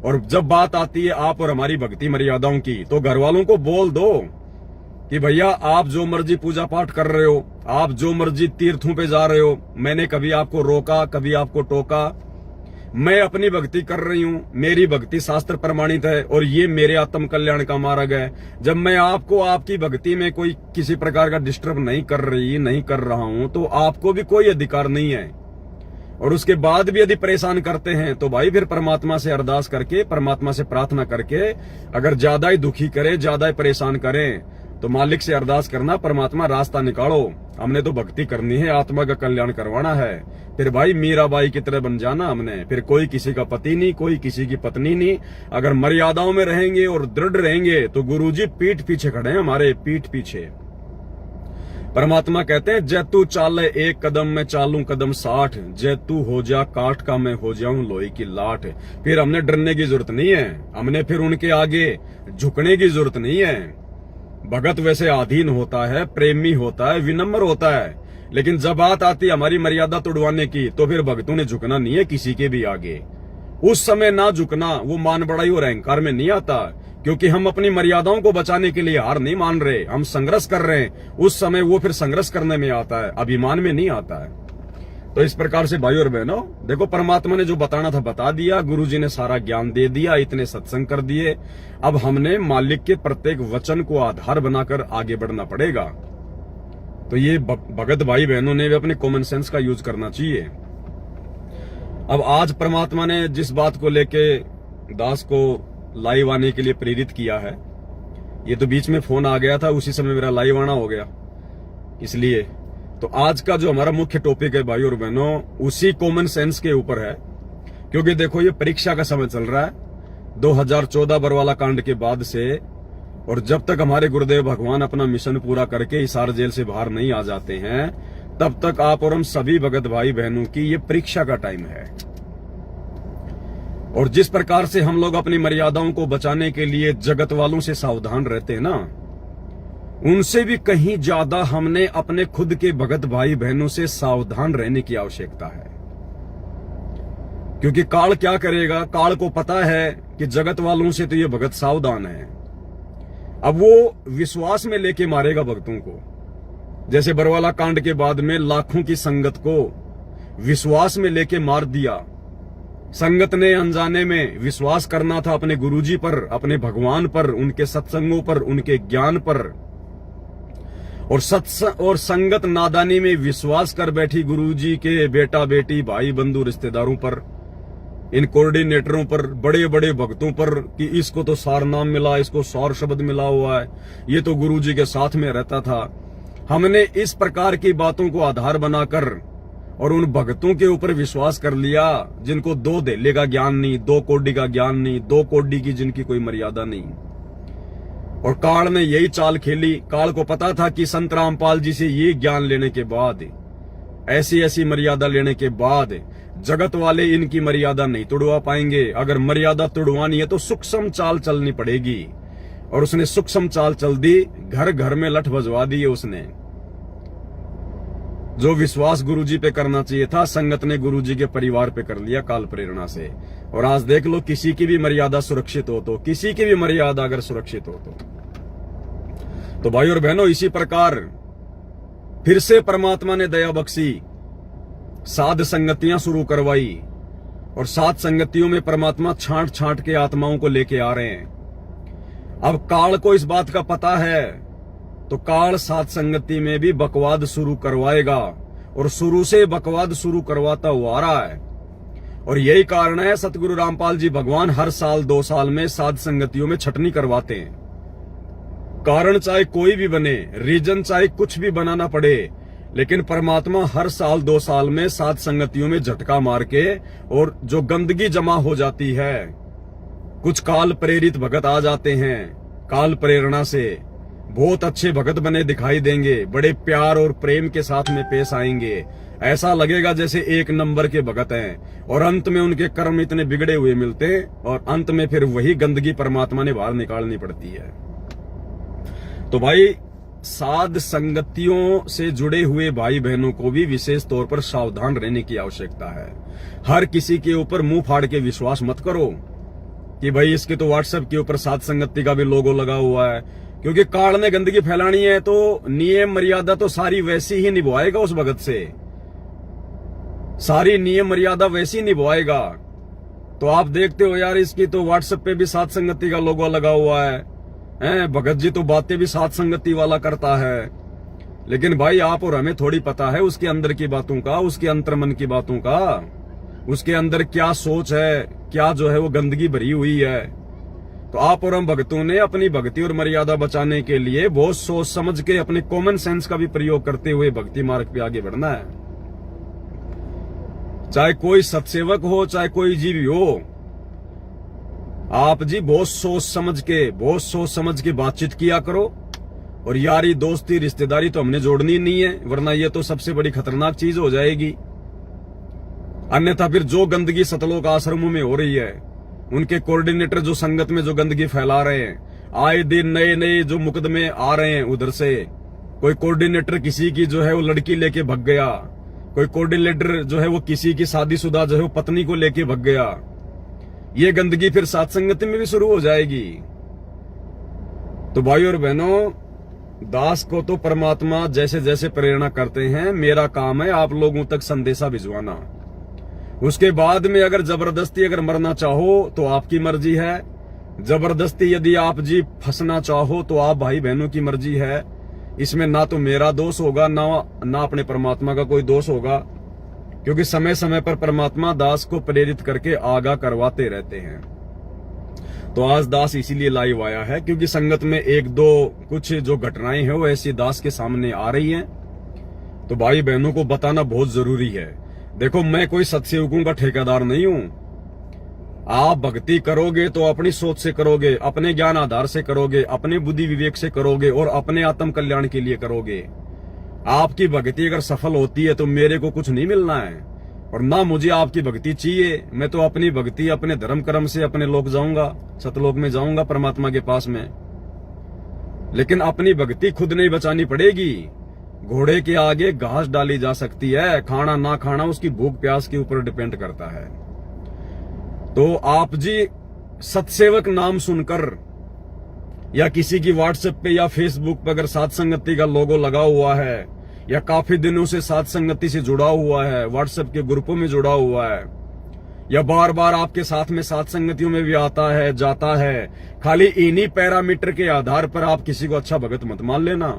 और जब बात आती है आप और हमारी भक्ति मर्यादाओं की, तो घर वालों को बोल दो कि भैया आप जो मर्जी पूजा पाठ कर रहे हो, आप जो मर्जी तीर्थों पे जा रहे हो, मैंने कभी आपको रोका, कभी आपको टोका। मैं अपनी भक्ति कर रही हूँ, मेरी भक्ति शास्त्र प्रमाणित है और ये मेरे आत्म कल्याण का मार्ग है। जब मैं आपको आपकी भक्ति में कोई किसी प्रकार का डिस्टर्ब नहीं कर रहा हूं, तो आपको भी कोई अधिकार नहीं है। और उसके बाद भी यदि परेशान करते हैं तो भाई फिर परमात्मा से अरदास करके, परमात्मा से प्रार्थना करके, अगर ज्यादा ही दुखी करे, ज्यादा ही परेशान करें, तो मालिक से अरदास करना, परमात्मा रास्ता निकालो, हमने तो भक्ति करनी है, आत्मा का कल्याण करवाना है। फिर भाई मीराबाई की तरह बन जाना हमने, फिर कोई किसी का पति नहीं, कोई किसी की पत्नी नहीं। अगर मर्यादाओं में रहेंगे और दृढ़ रहेंगे तो गुरुजी पीठ पीछे खड़े हैं हमारे, पीठ पीछे। परमात्मा कहते हैं, जय तू चाले एक कदम मैं चालूं कदम 60, जय तू हो जा काठ का मैं हो जाऊं लोहे की लाठ। फिर हमने डरने की जरूरत नहीं है, हमने फिर उनके आगे झुकने की जरूरत नहीं है। भगत वैसे आधीन होता है, प्रेमी होता है, विनम्र होता है, लेकिन जब बात आती है हमारी मर्यादा तोड़वाने की तो फिर भक्तों ने झुकना नहीं है किसी के भी आगे। उस समय ना झुकना वो मान बड़ाई और अहंकार में नहीं आता, क्योंकि हम अपनी मर्यादाओं को बचाने के लिए हार नहीं मान रहे, हम संघर्ष कर रहे हैं। उस समय वो फिर संघर्ष करने में आता है, अभिमान में नहीं आता है। तो इस प्रकार से भाई और बहनों, देखो परमात्मा ने जो बताना था बता दिया, गुरुजी ने सारा ज्ञान दे दिया, इतने सत्संग कर दिए। अब हमने मालिक के प्रत्येक वचन को आधार बनाकर आगे बढ़ना पड़ेगा। तो ये भगत भाई बहनों ने भी अपने कॉमन सेंस का यूज करना चाहिए। अब आज परमात्मा ने जिस बात को लेके दास को लाइव आने के लिए प्रेरित किया है, ये तो बीच में फोन आ गया था, उसी समय मेरा लाइव आना हो गया। इसलिए तो आज का जो हमारा मुख्य टॉपिक है भाई और बहनों, उसी कॉमन सेंस के ऊपर है। क्योंकि देखो ये परीक्षा का समय चल रहा है 2014 बरवाला कांड के बाद से, और जब तक हमारे गुरुदेव भगवान अपना मिशन पूरा करके हिसार जेल से बाहर नहीं आ जाते हैं, तब तक आप और हम सभी भगत भाई बहनों की ये परीक्षा का टाइम है। और जिस प्रकार से हम लोग अपनी मर्यादाओं को बचाने के लिए जगत वालों से सावधान रहते हैं ना, उनसे भी कहीं ज्यादा हमने अपने खुद के भगत भाई बहनों से सावधान रहने की आवश्यकता है। क्योंकि काल क्या करेगा, काल को पता है कि जगत वालों से तो ये भगत सावधान है। अब वो विश्वास में लेके मारेगा भक्तों को। जैसे बरवाला कांड के बाद में लाखों की संगत को विश्वास में लेके मार दिया। संगत ने अनजाने में विश्वास करना था अपने गुरुजी पर, अपने भगवान पर, उनके सत्संगों पर, उनके ज्ञान पर, और संगत नादानी में विश्वास कर बैठी गुरुजी के बेटा बेटी भाई बंधु रिश्तेदारों पर, इन कोऑर्डिनेटरों पर, बड़े बड़े भक्तों पर कि इसको तो सार नाम मिला, इसको सार शब्द मिला हुआ है, ये तो गुरुजी के साथ में रहता था। हमने इस प्रकार की बातों को आधार बनाकर और उन भक्तों के ऊपर विश्वास कर लिया जिनको 2 धेले का ज्ञान नहीं, 2 कोडी का ज्ञान नहीं, 2 कोडी की जिनकी कोई मर्यादा नहीं। और काल ने यही चाल खेली। काल को पता था कि संत रामपाल जी से ये ज्ञान लेने के बाद, ऐसी ऐसी मर्यादा लेने के बाद जगत वाले इनकी मर्यादा नहीं तोड़वा पाएंगे। अगर मर्यादा तोड़वानी है तो सूक्ष्म चाल चलनी पड़ेगी। और उसने सूक्ष्म चाल चल दी, घर घर में लठ बजवा दी। उसने जो विश्वास गुरुजी पे करना चाहिए था, संगत ने गुरुजी के परिवार पे कर लिया काल प्रेरणा से। और आज देख लो, किसी की भी मर्यादा सुरक्षित हो तो, किसी की भी मर्यादा अगर सुरक्षित हो तो भाई और बहनों, इसी प्रकार फिर से परमात्मा ने दया बख्शी, साध संगतियां शुरू करवाई। और साध संगतियों में परमात्मा छांट छांट के आत्माओं को लेके आ रहे हैं। अब काल को इस बात का पता है तो काल साध संगति में भी बकवाद शुरू करवाएगा, और शुरू से बकवाद शुरू करवाता हुआ आ रहा है। और यही कारण है सतगुरु रामपाल जी भगवान हर साल 2 साल में साध संगतियों में छटनी करवाते हैं। कारण चाहे कोई भी बने, रीजन चाहे कुछ भी बनाना पड़े, लेकिन परमात्मा हर साल 2 साल में साध संगतियों में झटका मार के, और जो गंदगी जमा हो जाती है, कुछ काल प्रेरित भगत आ जाते हैं, काल प्रेरणा से बहुत अच्छे भगत बने दिखाई देंगे, बड़े प्यार और प्रेम के साथ में पेश आएंगे। ऐसा लगेगा जैसे 1 नंबर के भगत हैं, और अंत में उनके कर्म इतने बिगड़े हुए मिलते हैं, और अंत में फिर वही गंदगी परमात्मा ने बाहर निकालनी पड़ती है। तो भाई, साध संगतियों से जुड़े हुए भाई बहनों को भी विशेष तौर पर सावधान रहने की आवश्यकता है। हर किसी के ऊपर मुंह फाड़ के विश्वास मत करो कि भाई इसके तो व्हाट्सएप के ऊपर साध संगति का भी लोगो लगा हुआ है। क्योंकि काल ने गंदगी फैलानी है तो नियम मर्यादा तो सारी वैसी ही निभाएगा उस भगत से, सारी नियम मर्यादा वैसी निभाएगा। तो आप देखते हो यार, इसकी तो व्हाट्सएप पे भी साध संगति का लोगो लगा हुआ है, भगत जी तो बातें भी साध संगति वाला करता है। लेकिन भाई आप और हमें थोड़ी पता है उसके अंदर की बातों का, उसके अंतर्मन की बातों का, उसके अंदर क्या सोच है, क्या जो है वो गंदगी भरी हुई है। तो आप और हम भक्तों ने अपनी भक्ति और मर्यादा बचाने के लिए बहुत सोच समझ के अपने कॉमन सेंस का भी प्रयोग करते हुए भक्ति मार्ग पे आगे बढ़ना है। चाहे कोई सत्सेवक हो, चाहे कोई जीवी हो, आप जी बहुत सोच समझ के बातचीत किया करो। और यारी दोस्ती रिश्तेदारी तो हमने जोड़नी नहीं है, वरना ये तो सबसे बड़ी खतरनाक चीज हो जाएगी। अन्यथा फिर जो गंदगी सतलोक आश्रमों में हो रही है, उनके कोऑर्डिनेटर जो संगत में जो गंदगी फैला रहे हैं, आए दिन नए नए जो मुकदमे आ रहे हैं उधर से, कोई कोऑर्डिनेटर किसी की जो है वो लड़की लेके भग गया, कोई कोऑर्डिनेटर जो है वो किसी की शादीशुदा जो है वो पत्नी को लेके भग गया, ये गंदगी फिर साथ संगति में भी शुरू हो जाएगी। तो भाई और बहनों, दास को तो परमात्मा जैसे जैसे प्रेरणा करते हैं, मेरा काम है आप लोगों तक संदेशा भिजवाना। उसके बाद में अगर जबरदस्ती अगर मरना चाहो तो आपकी मर्जी है, जबरदस्ती यदि आप जी फंसना चाहो तो आप भाई बहनों की मर्जी है। इसमें ना तो मेरा दोष होगा, ना अपने परमात्मा का कोई दोष होगा, क्योंकि समय समय पर परमात्मा दास को प्रेरित करके आगाह करवाते रहते हैं। तो आज दास इसीलिए लाइव आया है क्योंकि संगत में एक दो कुछ जो घटनाएं हैं वो ऐसी दास के सामने आ रही हैं, तो भाई बहनों को बताना बहुत जरूरी है। देखो, मैं कोई सत्सेवकों का ठेकेदार नहीं हूं। आप भक्ति करोगे तो अपनी सोच से करोगे, अपने ज्ञान आधार से करोगे, अपने बुद्धि विवेक से करोगे और अपने आत्म कल्याण के लिए करोगे। आपकी भक्ति अगर सफल होती है तो मेरे को कुछ नहीं मिलना है और ना मुझे आपकी भक्ति चाहिए। मैं तो अपनी भक्ति अपने धर्म कर्म से अपने लोक जाऊंगा, सतलोक में जाऊंगा परमात्मा के पास में। लेकिन अपनी भक्ति खुद नहीं बचानी पड़ेगी। घोड़े के आगे घास डाली जा सकती है, खाना ना खाना उसकी भूख प्यास के ऊपर डिपेंड करता है। तो आप जी सत्सेवक नाम सुनकर या किसी की व्हाट्सएप पे या फेसबुक पे अगर साथ संगति का लोगो लगा हुआ है या काफी दिनों से साथ संगति से जुड़ा हुआ है, व्हाट्सएप के ग्रुपों में जुड़ा हुआ है या बार बार आपके साथ में साथ संगतियों में भी आता है जाता है, खाली इन्हीं पैरामीटर के आधार पर आप किसी को अच्छा भगत मत मान लेना।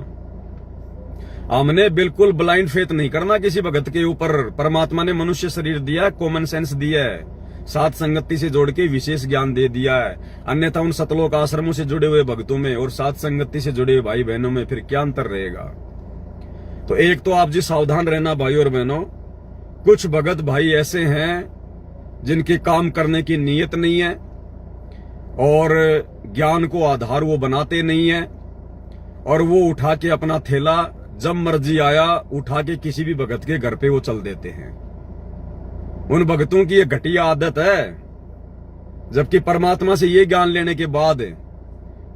हमने बिल्कुल ब्लाइंड फेथ नहीं करना किसी भगत के ऊपर। परमात्मा ने मनुष्य शरीर दिया है, कॉमन सेंस दिया है, साथ संगति से जोड़ के विशेष ज्ञान दे दिया है। अन्यथा उन सतलोक आश्रमों से जुड़े हुए भक्तों में और साथ संगति से जुड़े हुए भाई बहनों में फिर क्या अंतर रहेगा। तो एक तो आप जी सावधान रहना भाई और बहनों, कुछ भगत भाई ऐसे हैं जिनके काम करने की नीयत नहीं है और ज्ञान को आधार वो बनाते नहीं है और वो उठा के अपना थैला जब मर्जी आया उठा के किसी भी भगत के घर पे वो चल देते हैं। उन भगतों की ये घटिया आदत है। जबकि परमात्मा से ये ज्ञान लेने के बाद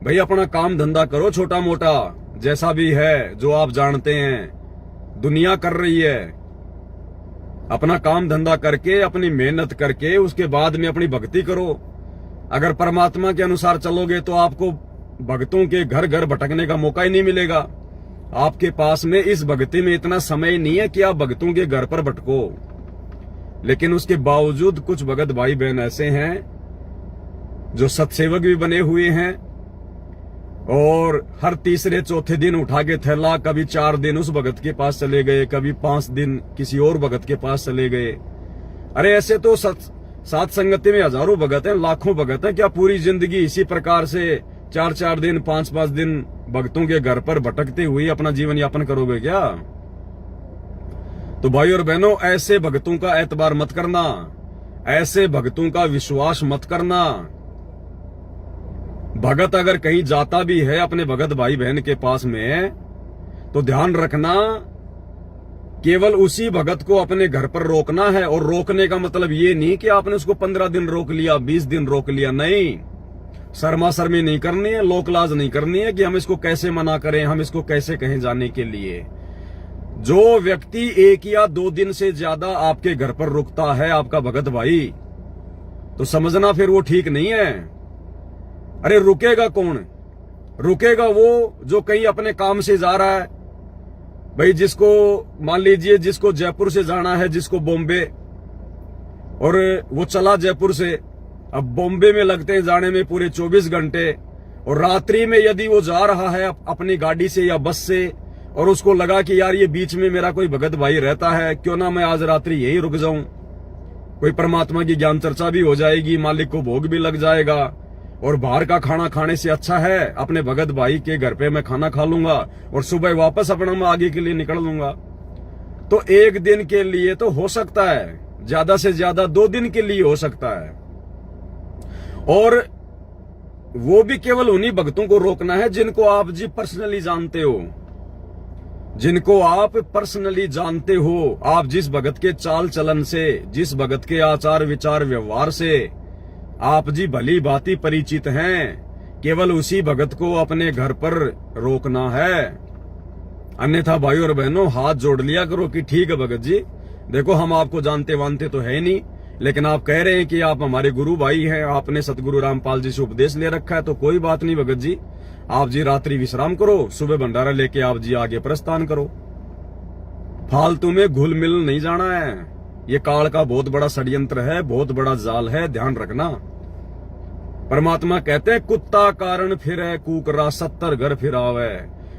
भाई अपना काम धंधा करो, छोटा मोटा जैसा भी है, जो आप जानते हैं दुनिया कर रही है। अपना काम धंधा करके अपनी मेहनत करके उसके बाद में अपनी भक्ति करो। अगर परमात्मा के अनुसार चलोगे तो आपको भक्तों के घर घर भटकने का मौका ही नहीं मिलेगा। आपके पास में इस भक्ति में इतना समय नहीं है कि आप भक्तों के घर पर भटको। लेकिन उसके बावजूद कुछ भगत भाई बहन ऐसे हैं जो सत्सेवक भी बने हुए हैं और हर तीसरे चौथे दिन उठा के थैला, कभी 4 दिन उस भगत के पास चले गए, कभी 5 दिन किसी और भगत के पास चले गए। अरे ऐसे तो साथ संगति में हजारों भगत हैं, लाखों भगत हैं। क्या पूरी जिंदगी इसी प्रकार से 4-4 दिन 5-5 दिन भक्तों के घर पर भटकते हुए अपना जीवन यापन करोगे क्या? तो भाई और बहनों, ऐसे भक्तों का एतबार मत करना, ऐसे भक्तों का विश्वास मत करना। भगत अगर कहीं जाता भी है अपने भगत भाई बहन के पास में तो ध्यान रखना, केवल उसी भगत को अपने घर पर रोकना है। और रोकने का मतलब ये नहीं कि आपने उसको 15 दिन रोक लिया, 20 दिन रोक लिया, नहीं। शर्मा शर्मी नहीं करनी है, लोकलाज नहीं करनी है कि हम इसको कैसे मना करें, हम इसको कैसे कहें जाने के लिए। जो व्यक्ति 1 या 2 दिन से ज्यादा आपके घर पर रुकता है आपका भगत भाई, तो समझना फिर वो ठीक नहीं है। अरे रुकेगा कौन? रुकेगा वो जो कहीं अपने काम से जा रहा है। भाई जिसको मान लीजिए जिसको जयपुर से जाना है, जिसको बॉम्बे, और वो चला जयपुर से, अब बॉम्बे में लगते हैं जाने में पूरे 24 घंटे, और रात्रि में यदि वो जा रहा है अपनी गाड़ी से या बस से और उसको लगा कि यार ये बीच में मेरा कोई भगत भाई रहता है, क्यों ना मैं आज रात्रि यही रुक जाऊं, कोई परमात्मा की ज्ञान चर्चा भी हो जाएगी, मालिक को भोग भी लग जाएगा और बाहर का खाना खाने से अच्छा है अपने भगत भाई के घर पे मैं खाना खा लूंगा और सुबह वापस अपना मैं आगे के लिए निकल लूंगा। तो एक दिन के लिए तो हो सकता है, ज्यादा से ज्यादा 2 दिन के लिए हो सकता है, और वो भी केवल उन्हीं भक्तों को रोकना है जिनको आप जी पर्सनली जानते हो, जिनको आप पर्सनली जानते हो। आप जिस भगत के चाल चलन से, जिस भगत के आचार विचार व्यवहार से आप जी भली भांति परिचित हैं, केवल उसी भगत को अपने घर पर रोकना है। अन्यथा भाई और बहनों हाथ जोड़ लिया करो कि ठीक है भगत जी, देखो हम आपको जानते वानते तो है नहीं, लेकिन आप कह रहे हैं कि आप हमारे गुरु भाई हैं, आपने सतगुरु रामपाल जी से उपदेश ले रखा है, तो कोई बात नहीं भगत जी, आप जी रात्रि विश्राम करो, सुबह भंडारा लेके आप जी आगे प्रस्थान करो। फालतू में घुल मिल नहीं जाना है। ये काल का बहुत बड़ा षड्यंत्र है, बहुत बड़ा जाल है, ध्यान रखना। परमात्मा कहते हैं कुत्ता कारण फिरे कुकरा 70 घर फिरावे,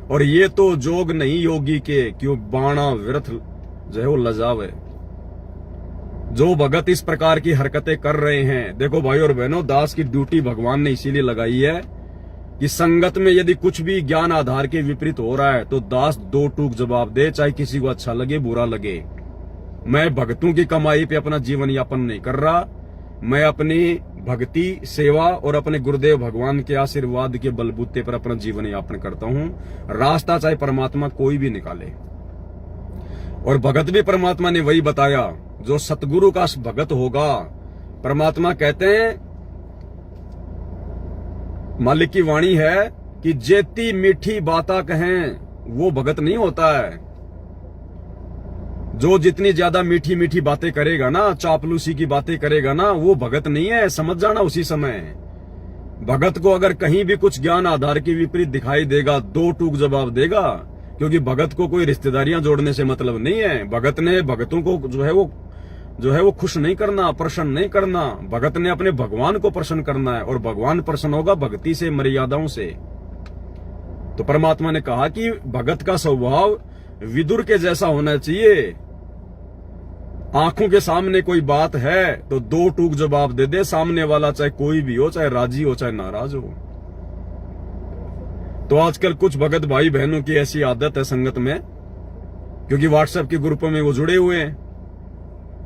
और ये तो जोग नहीं योगी के, क्यों बाणा व्यर्थ जो है वो लजावे। जो भगत इस प्रकार की हरकतें कर रहे हैं, देखो भाई और बहनों, दास की ड्यूटी भगवान ने इसीलिए लगाई है कि संगत में यदि कुछ भी ज्ञान आधार के विपरीत हो रहा है तो दास 2 टूक जवाब दे, चाहे किसी को अच्छा लगे बुरा लगे। मैं भक्तों की कमाई पे अपना जीवन यापन नहीं कर रहा, मैं अपनी भक्ति सेवा और अपने गुरुदेव भगवान के आशीर्वाद के बलबूते पर अपना जीवन यापन करता हूं। रास्ता चाहे परमात्मा कोई भी निकाले, और भगत भी परमात्मा ने वही बताया, जो सतगुरु का भगत होगा। परमात्मा कहते हैं, मालिक की वाणी है कि जेती मीठी बाता कहें वो भगत नहीं होता है। जो जितनी ज्यादा मीठी मीठी बातें करेगा ना, चापलूसी की बातें करेगा ना, वो भगत नहीं है, समझ जाना उसी समय। भगत को अगर कहीं भी कुछ ज्ञान आधार के विपरीत दिखाई देगा, 2 टूक जवाब देगा, क्योंकि भगत को कोई रिश्तेदारियां जोड़ने से मतलब नहीं है। भगत ने भगतों को जो है वो खुश नहीं करना, प्रसन्न नहीं करना। भगत ने अपने भगवान को प्रसन्न करना है, और भगवान प्रसन्न होगा भक्ति से, मर्यादाओं से। तो परमात्मा ने कहा कि भगत का स्वभाव विदुर के जैसा होना चाहिए। आंखों के सामने कोई बात है तो 2 टूक जवाब दे दे, सामने वाला चाहे कोई भी हो, चाहे राजी हो चाहे नाराज हो। तो आजकल कुछ भगत भाई बहनों की ऐसी आदत है संगत में, क्योंकि व्हाट्सएप के ग्रुपों में वो जुड़े हुए हैं,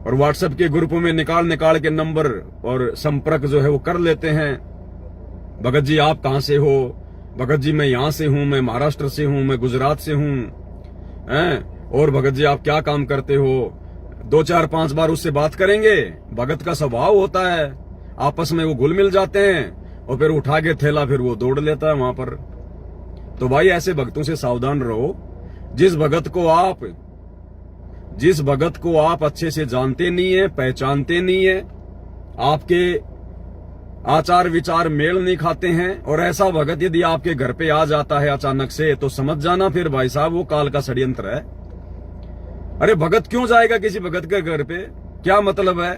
और व्हाट्सएप के ग्रुपों में निकाल के नंबर और संपर्क जो है वो कर लेते हैं। भगत जी आप कहां से हो? भगत जी मैं यहां से हूं, मैं महाराष्ट्र से हूं, मैं गुजरात से हूं, और भगत जी आप क्या काम करते हो? 2 4 5 बार उससे बात करेंगे। भगत का स्वभाव होता है, आपस में वो घुल मिल जाते हैं, और फिर उठा के थैला फिर वो दौड़ लेता है वहां पर। तो भाई ऐसे भक्तों से सावधान रहो। जिस भगत को आप अच्छे से जानते नहीं है, पहचानते नहीं है, आपके आचार विचार मेल नहीं खाते हैं, और ऐसा भगत यदि आपके घर पे आ जाता है अचानक से, तो समझ जाना फिर भाई साहब वो काल का षड्यंत्र है। अरे भगत क्यों जाएगा किसी भगत के घर पे? क्या मतलब है?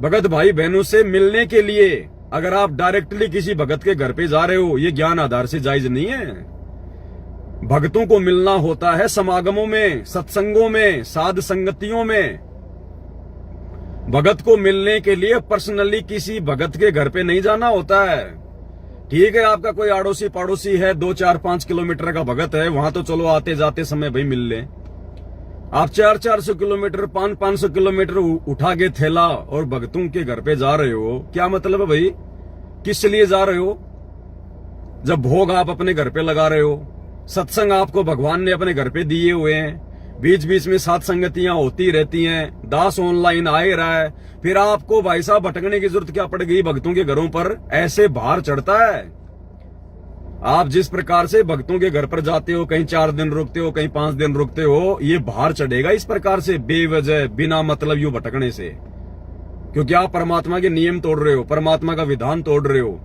भगत भाई बहनों से मिलने के लिए अगर आप डायरेक्टली किसी भगत के घर पे जा रहे हो, ये ज्ञान आधार से जायज नहीं है। भक्तों को मिलना होता है समागमों में, सत्संगों में, साध संगतियों में। भगत को मिलने के लिए पर्सनली किसी भगत के घर पे नहीं जाना होता है। ठीक है, आपका कोई आड़ोसी पड़ोसी है, 2 4 5 किलोमीटर का भगत है, वहां तो चलो आते जाते समय भाई मिल ले। आप 400 किलोमीटर 500 किलोमीटर उठा के थैला और भक्तों के घर पे जा रहे हो, क्या मतलब है भाई? किस लिए जा रहे हो? जब भोग आप अपने घर पे लगा रहे हो, सत्संग आपको भगवान ने अपने घर पे दिए हुए हैं, बीच बीच में साथ संगतियां होती रहती हैं, दास ऑनलाइन आ ही रहा है, फिर आपको भाई साहब भटकने की जरूरत क्या पड़ गई भक्तों के घरों पर? ऐसे भार चढ़ता है। आप जिस प्रकार से भक्तों के घर पर जाते हो, कहीं 4 दिन रुकते हो, कहीं 5 दिन रुकते हो, ये भार चढ़ेगा इस प्रकार से बेवजह बिना मतलब यूं भटकने से, क्योंकि आप परमात्मा के नियम तोड़ रहे हो, परमात्मा का विधान तोड़ रहे हो।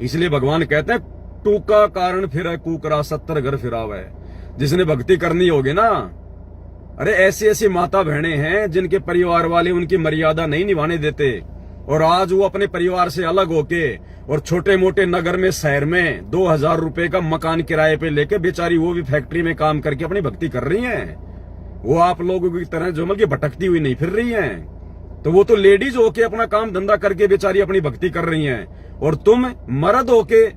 इसलिए भगवान कहते हैं टूका कारण फिर कुकरा 70 घर फिरावे। जिसने भक्ति करनी होगी ना, अरे ऐसी ऐसी माता बहनें हैं जिनके परिवार वाले उनकी मर्यादा नहीं निभाने देते, और आज वो अपने परिवार से अलग होके और छोटे मोटे नगर में, शहर में 2000 रुपए का मकान किराए पे लेके बेचारी वो भी फैक्ट्री में काम करके अपनी भक्ति कर रही हैं। वो आप लोगों की तरह जो मतलब भटकती हुई नहीं फिर रही हैं। तो वो तो लेडीज होके अपना काम धंधा करके बेचारी अपनी भक्ति कर रही हैं, और तुम मर्द होके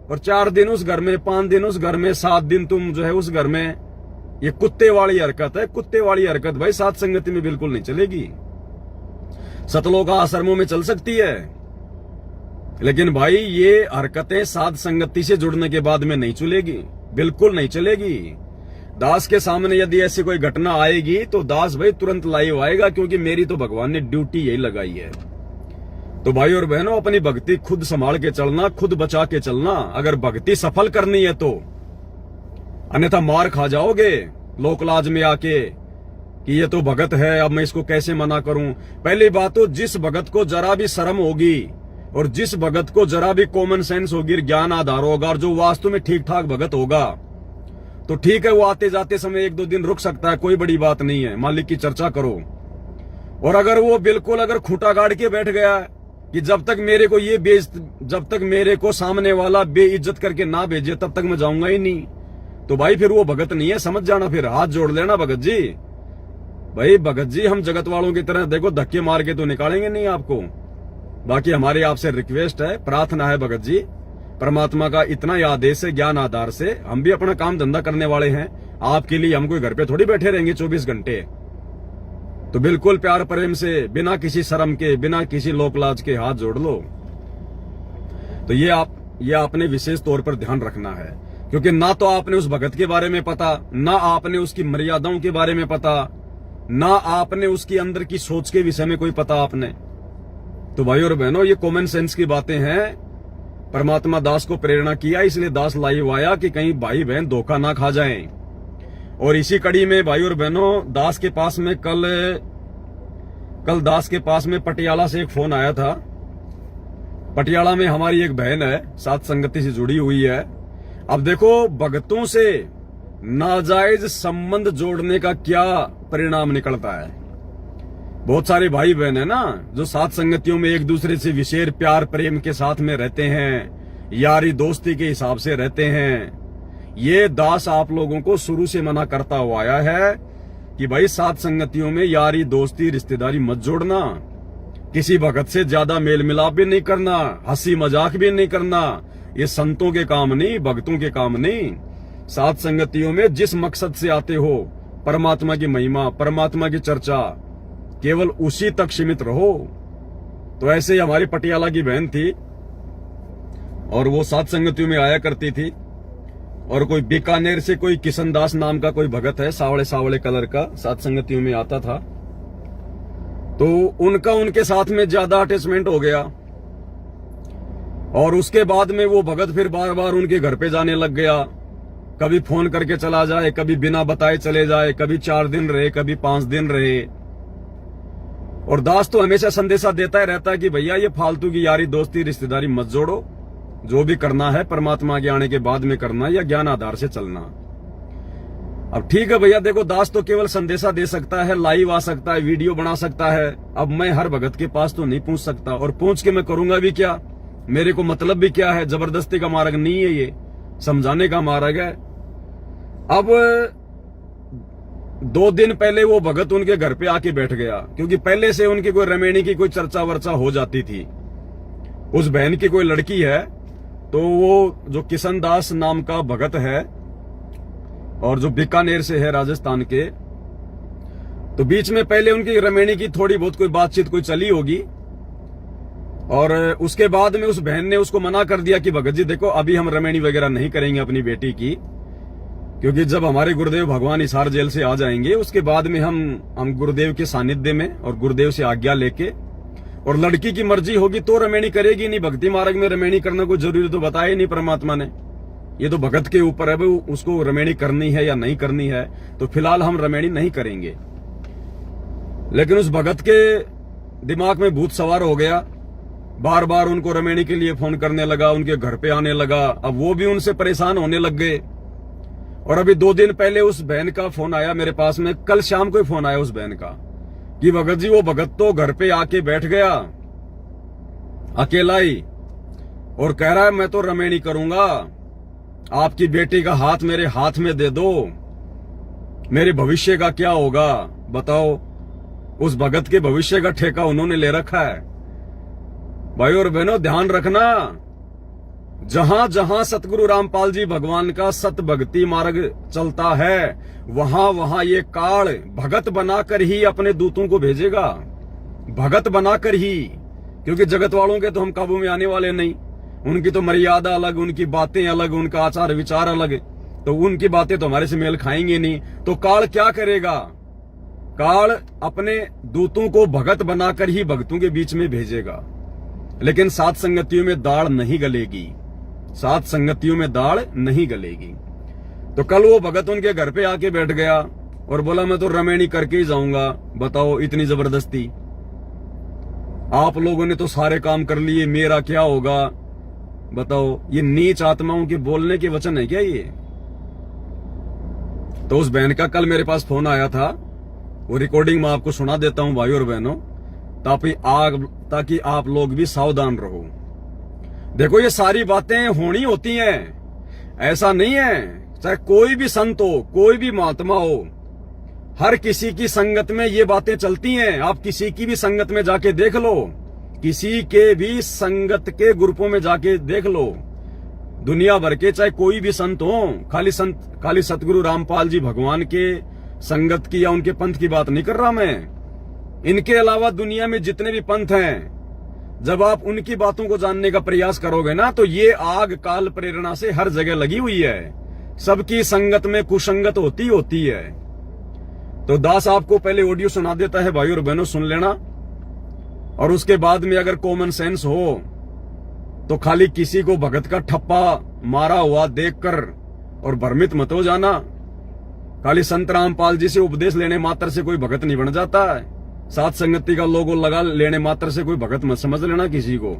और 4 दिन उस घर में, 5 दिन उस घर में, 7 दिन तुम जो है उस घर में, ये कुत्ते वाली हरकत है। कुत्ते वाली हरकत भाई साध संगति में बिल्कुल नहीं चलेगी। सतलोक आश्रमों में चल सकती है, लेकिन भाई ये हरकतें साध संगति से जुड़ने के बाद में नहीं चलेगी, बिल्कुल नहीं चलेगी। दास के सामने यदि ऐसी कोई घटना आएगी तो दास भाई तुरंत लाइव आएगा, क्योंकि मेरी तो भगवान ने ड्यूटी यही लगाई है। तो भाई और बहनों, अपनी भक्ति खुद संभाल के चलना, खुद बचा के चलना, अगर भक्ति सफल करनी है तो, अन्यथा मार खा जाओगे लोकलाज में आके कि ये तो भगत है, अब मैं इसको कैसे मना करूं। पहली बात तो जिस भगत को जरा भी शर्म होगी और जिस भगत को जरा भी कॉमन सेंस होगी, ज्ञान आधार होगा, और जो वास्तव में ठीक ठाक भगत होगा, तो ठीक है वो आते जाते समय 1-2 दिन रुक सकता है, कोई बड़ी बात नहीं है, मालिक की चर्चा करो। और अगर वो बिल्कुल अगर खूंटा गाड़ के बैठ गया कि जब तक मेरे को ये जब तक मेरे को सामने वाला बेइज्जत करके ना भेजे तब तक मैं जाऊंगा ही नहीं, तो भाई फिर वो भगत नहीं है, समझ जाना। फिर हाथ जोड़ लेना भगत जी। भाई भगत जी, हम जगत वालों की तरह देखो धक्के मार के तो निकालेंगे नहीं आपको। बाकी हमारी आपसे रिक्वेस्ट है, प्रार्थना है भगत जी, परमात्मा का इतना ही आदेश है, ज्ञान आधार से हम भी अपना काम धंधा करने वाले हैं। आपके लिए हम कोई घर पे थोड़ी बैठे रहेंगे 24 घंटे। तो बिल्कुल प्यार प्रेम से, बिना किसी शर्म के, बिना किसी लोकलाज के हाथ जोड़ लो। तो ये आपने विशेष तौर पर ध्यान रखना है, क्योंकि ना तो आपने उस भगत के बारे में पता, ना आपने उसकी मर्यादाओं के बारे में पता, ना आपने उसके अंदर की सोच के विषय में कोई पता आपने। तो भाई और बहनों, ये कॉमन सेंस की बातें हैं। परमात्मा दास को प्रेरणा किया, इसलिए दास लाइव आया कि कहीं भाई बहन धोखा ना खा जाएं। और इसी कड़ी में भाई और बहनों, दास के पास में कल दास के पास में पटियाला से एक फोन आया था। पटियाला में हमारी एक बहन है, साध संगति से जुड़ी हुई है। अब देखो, भगतों से नाजायज संबंध जोड़ने का क्या परिणाम निकलता है। बहुत सारे भाई बहन है ना, जो साथ संगतियों में एक दूसरे से विशेष प्यार प्रेम के साथ में रहते हैं, यारी दोस्ती के हिसाब से रहते हैं। ये दास आप लोगों को शुरू से मना करता हुआ आया है कि भाई साथ संगतियों में यारी दोस्ती रिश्तेदारी मत जोड़ना, किसी भगत से ज्यादा मेल मिलाप भी नहीं करना, हंसी मजाक भी नहीं करना। ये संतों के काम नहीं, भक्तों के काम नहीं। साथ संगतियों में जिस मकसद से आते हो, परमात्मा की महिमा, परमात्मा की चर्चा, केवल उसी तक सीमित रहो। तो ऐसे ही हमारी पटियाला की बहन थी और वो साथ संगतियों में आया करती थी। और कोई बीकानेर से कोई किशन दास नाम का कोई भगत है, सावले सावले कलर का, साथ संगतियों में आता था। तो उनका उनके साथ में ज्यादा अटैचमेंट हो गया और उसके बाद में वो भगत फिर बार बार उनके घर पे जाने लग गया। कभी फोन करके चला जाए, कभी बिना बताए चले जाए, कभी 4 दिन रहे, कभी 5 दिन रहे। और दास तो हमेशा संदेशा देता ही रहता है कि भैया ये फालतू की यारी दोस्ती रिश्तेदारी मत जोड़ो, जो भी करना है परमात्मा के आने के बाद में करना या ज्ञान आधार से चलना। अब ठीक है भैया, देखो दास तो केवल संदेशा दे सकता है, लाइव आ सकता है, वीडियो बना सकता है। अब मैं हर भगत के पास तो नहीं पहुंच सकता, और पहुंच के मैं करूंगा भी क्या, मेरे को मतलब भी क्या है। जबरदस्ती का मार्ग नहीं है, ये समझाने का मार्ग है। अब 2 दिन पहले वो भगत उनके घर पे आके बैठ गया, क्योंकि पहले से उनकी कोई रमेणी की कोई चर्चा वर्चा हो जाती थी। उस बहन की कोई लड़की है, तो वो जो किशन दास नाम का भगत है और जो बीकानेर से है राजस्थान के, तो बीच में पहले उनकी रमेणी की थोड़ी बहुत कोई बातचीत कोई चली होगी। और उसके बाद में उस बहन ने उसको मना कर दिया कि भगत जी देखो, अभी हम रमेणी वगैरह नहीं करेंगे अपनी बेटी की, क्योंकि जब हमारे गुरुदेव भगवान हिसार जेल से आ जाएंगे उसके बाद में हम गुरुदेव के सानिध्य में और गुरुदेव से आज्ञा लेके, और लड़की की मर्जी होगी तो रमेणी करेगी, नहीं भक्ति मार्ग में रमेणी करना कोई जरूरी तो बताया नहीं परमात्मा ने। ये तो भगत के ऊपर है, वो उसको रमेणी करनी है या नहीं करनी है। तो फिलहाल हम रमेणी नहीं करेंगे। लेकिन उस भगत के दिमाग में भूत सवार हो गया, बार बार उनको रमेणी के लिए फोन करने लगा, उनके घर पे आने लगा। अब वो भी उनसे परेशान होने लग गए। और अभी 2 दिन पहले उस बहन का फोन आया मेरे पास में, कल शाम को फोन आया उस बहन का कि भगत जी वो भगत तो घर पे आके बैठ गया अकेला ही, और कह रहा है मैं तो रमेणी करूंगा, आपकी बेटी का हाथ मेरे हाथ में दे दो, मेरे भविष्य का क्या होगा बताओ। उस भगत के भविष्य का ठेका उन्होंने ले रखा है। भाई और बहनों, ध्यान रखना, जहां जहां सतगुरु रामपाल जी भगवान का सत भक्ति मार्ग चलता है, वहां वहां ये काल भगत बनाकर ही अपने दूतों को भेजेगा, भगत बनाकर ही। क्योंकि जगत वालों के तो हम काबू में आने वाले नहीं, उनकी तो मर्यादा अलग, उनकी बातें अलग, उनका आचार विचार अलग, तो उनकी बातें तो हमारे से मेल खाएंगे नहीं। तो काल क्या करेगा? काल अपने दूतों को भगत बनाकर ही भक्तों के बीच में भेजेगा। लेकिन सात संगतियों में दाढ़ नहीं गलेगी, सात संगतियों में दाढ़ नहीं गलेगी। तो कल वो भगत उनके घर पे आके बैठ गया और बोला मैं तो रमेणी करके ही जाऊंगा। बताओ, इतनी जबरदस्ती। आप लोगों ने तो सारे काम कर लिए, मेरा क्या होगा? बताओ, ये नीच आत्माओं के बोलने के वचन है क्या ये? तो उस बहन का कल मेरे पास फोन आया था, वो रिकॉर्डिंग मैं आपको सुना देता हूं भाई और बहनों, ताकि आप लोग भी सावधान रहो। देखो, ये सारी बातें होनी होती हैं, ऐसा नहीं है। चाहे कोई भी संत हो, कोई भी महात्मा हो, हर किसी की संगत में ये बातें चलती हैं। आप किसी की भी संगत में जाके देख लो, किसी के भी संगत के ग्रुपों में जाके देख लो, दुनिया भर के चाहे कोई भी संत हो, खाली सतगुरु रामपाल जी भगवान के संगत की या उनके पंथ की बात नहीं कर रहा मैं। इनके अलावा दुनिया में जितने भी पंथ हैं, जब आप उनकी बातों को जानने का प्रयास करोगे ना, तो ये आग काल प्रेरणा से हर जगह लगी हुई है। सबकी संगत में कुसंगत होती है। तो दास आपको पहले ऑडियो सुना देता है भाई और बहनों, सुन लेना। और उसके बाद में अगर कॉमन सेंस हो तो खाली किसी को भगत का ठप्पा मारा हुआ देखकर और भ्रमित मत हो जाना। खाली संत रामपाल जी से उपदेश लेने मात्र से कोई भगत नहीं बन जाता है। सात संगति का लोगो लगा लेने मात्र से कोई भगत मत समझ लेना किसी को।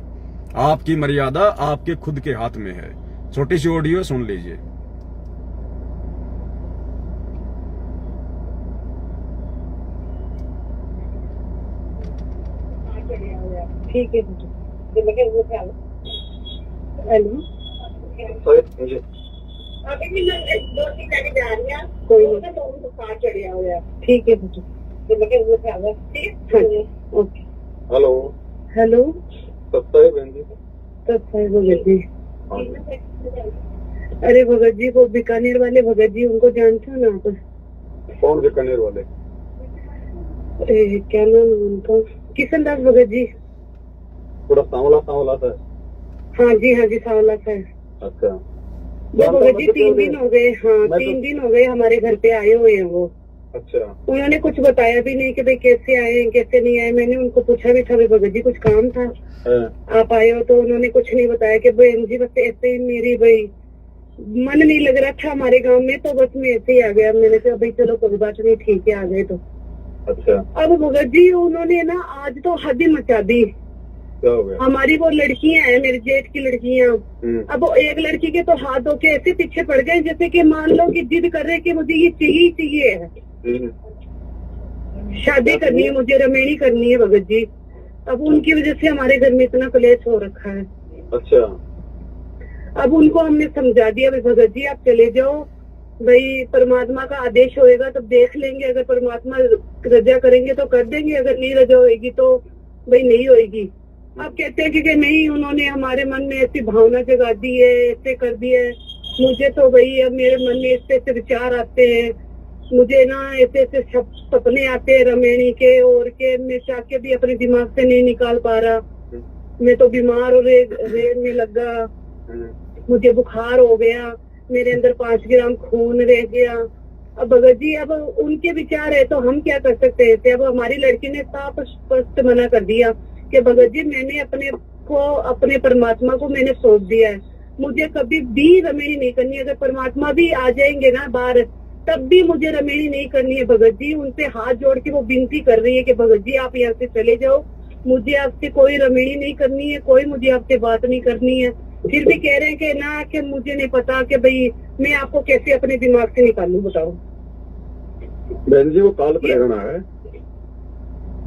आपकी मर्यादा आपके खुद के हाथ में है। छोटी सी ऑडियो सुन लीजिए। ठीक है हेलो, कोई नहीं, ठीक है ओके। हेलो हेलो, सत्ताई बहन जी। सत्ताई भगत जी। अरे भगत जी को बीकानेर वाले भगत जी, उनको जानते हो ना आप? कौन बीकानेर वाले? क्या नाम है उनका? किशन दास भगत जी। थोड़ा सांवला था। हाँ जी सांवला सा है। अच्छा, भगत जी 3 दिन हो गए। हाँ, 3 दिन हो गए हमारे घर पे आए हुए हैं वो। अच्छा, उन्होंने कुछ बताया भी नहीं कि भाई कैसे आए कैसे नहीं आए। मैंने उनको पूछा भी था, भगत जी कुछ काम था आप आए हो? तो उन्होंने कुछ नहीं बताया कि बहन जी बस ऐसे ही मेरी भाई मन नहीं लग रहा था हमारे गांव में, तो बस मैं ऐसे ही आ गया। मैंने कहा भाई चलो कोई बात नहीं, ठीक है आ गए तो। अच्छा, अब भगत जी उन्होंने ना आज तो हद ही मचा दी। क्या हो गया? हमारी वो लड़कियां हैं, मेरे जेठ की लड़कियां। अब वो एक लड़की के तो हाथ धो के ऐसे पीछे पड़ गए जैसे कि मान लो कि जिद कर रहे कि मुझे ये चाहिए है, शादी करनी है, मुझे रमेणी करनी है भगत जी। अब उनकी वजह से हमारे घर में इतना कलेश हो रखा है। अच्छा, अब उनको हमने समझा दिया भाई भगत जी आप चले जाओ, भाई परमात्मा का आदेश होएगा तब देख लेंगे, अगर परमात्मा रजा करेंगे तो कर देंगे, अगर नहीं रजा होएगी तो भाई नहीं होएगी। अब कहते हैं कि नहीं, उन्होंने हमारे मन में ऐसी भावना जगा दी है, ऐसे कर दिया है। मुझे तो भाई अब मेरे मन में ऐसे विचार आते हैं, मुझे ना ऐसे सपने आते हैं रमेणी के और के, मैं चाह के भी अपने दिमाग से नहीं निकाल पा रहा। मैं तो बीमार और रेड में लगा, मुझे बुखार हो गया, मेरे अंदर 5 ग्राम खून रह गया। अब भगत जी अब उनके विचार है तो हम क्या कर सकते हैं? अब हमारी लड़की ने साफ स्पष्ट मना कर दिया कि भगत जी मैंने अपने परमात्मा को मैंने सौंप दिया है, मुझे कभी भी रमेणी नहीं करनी। अगर परमात्मा भी आ जाएंगे ना बाहर तब भी मुझे रमेणी नहीं करनी है भगत जी। उनसे हाथ जोड़ के वो विनती कर रही है कि भगत जी आप यहाँ से चले जाओ, मुझे आपसे कोई रमेणी नहीं करनी है, कोई मुझे आपसे बात नहीं करनी है। फिर भी कह रहे हैं कि ना कि मुझे नहीं पता कि भाई मैं आपको कैसे अपने दिमाग से निकालूं, बताओ। बहन जी वो काल प्रेरणा है,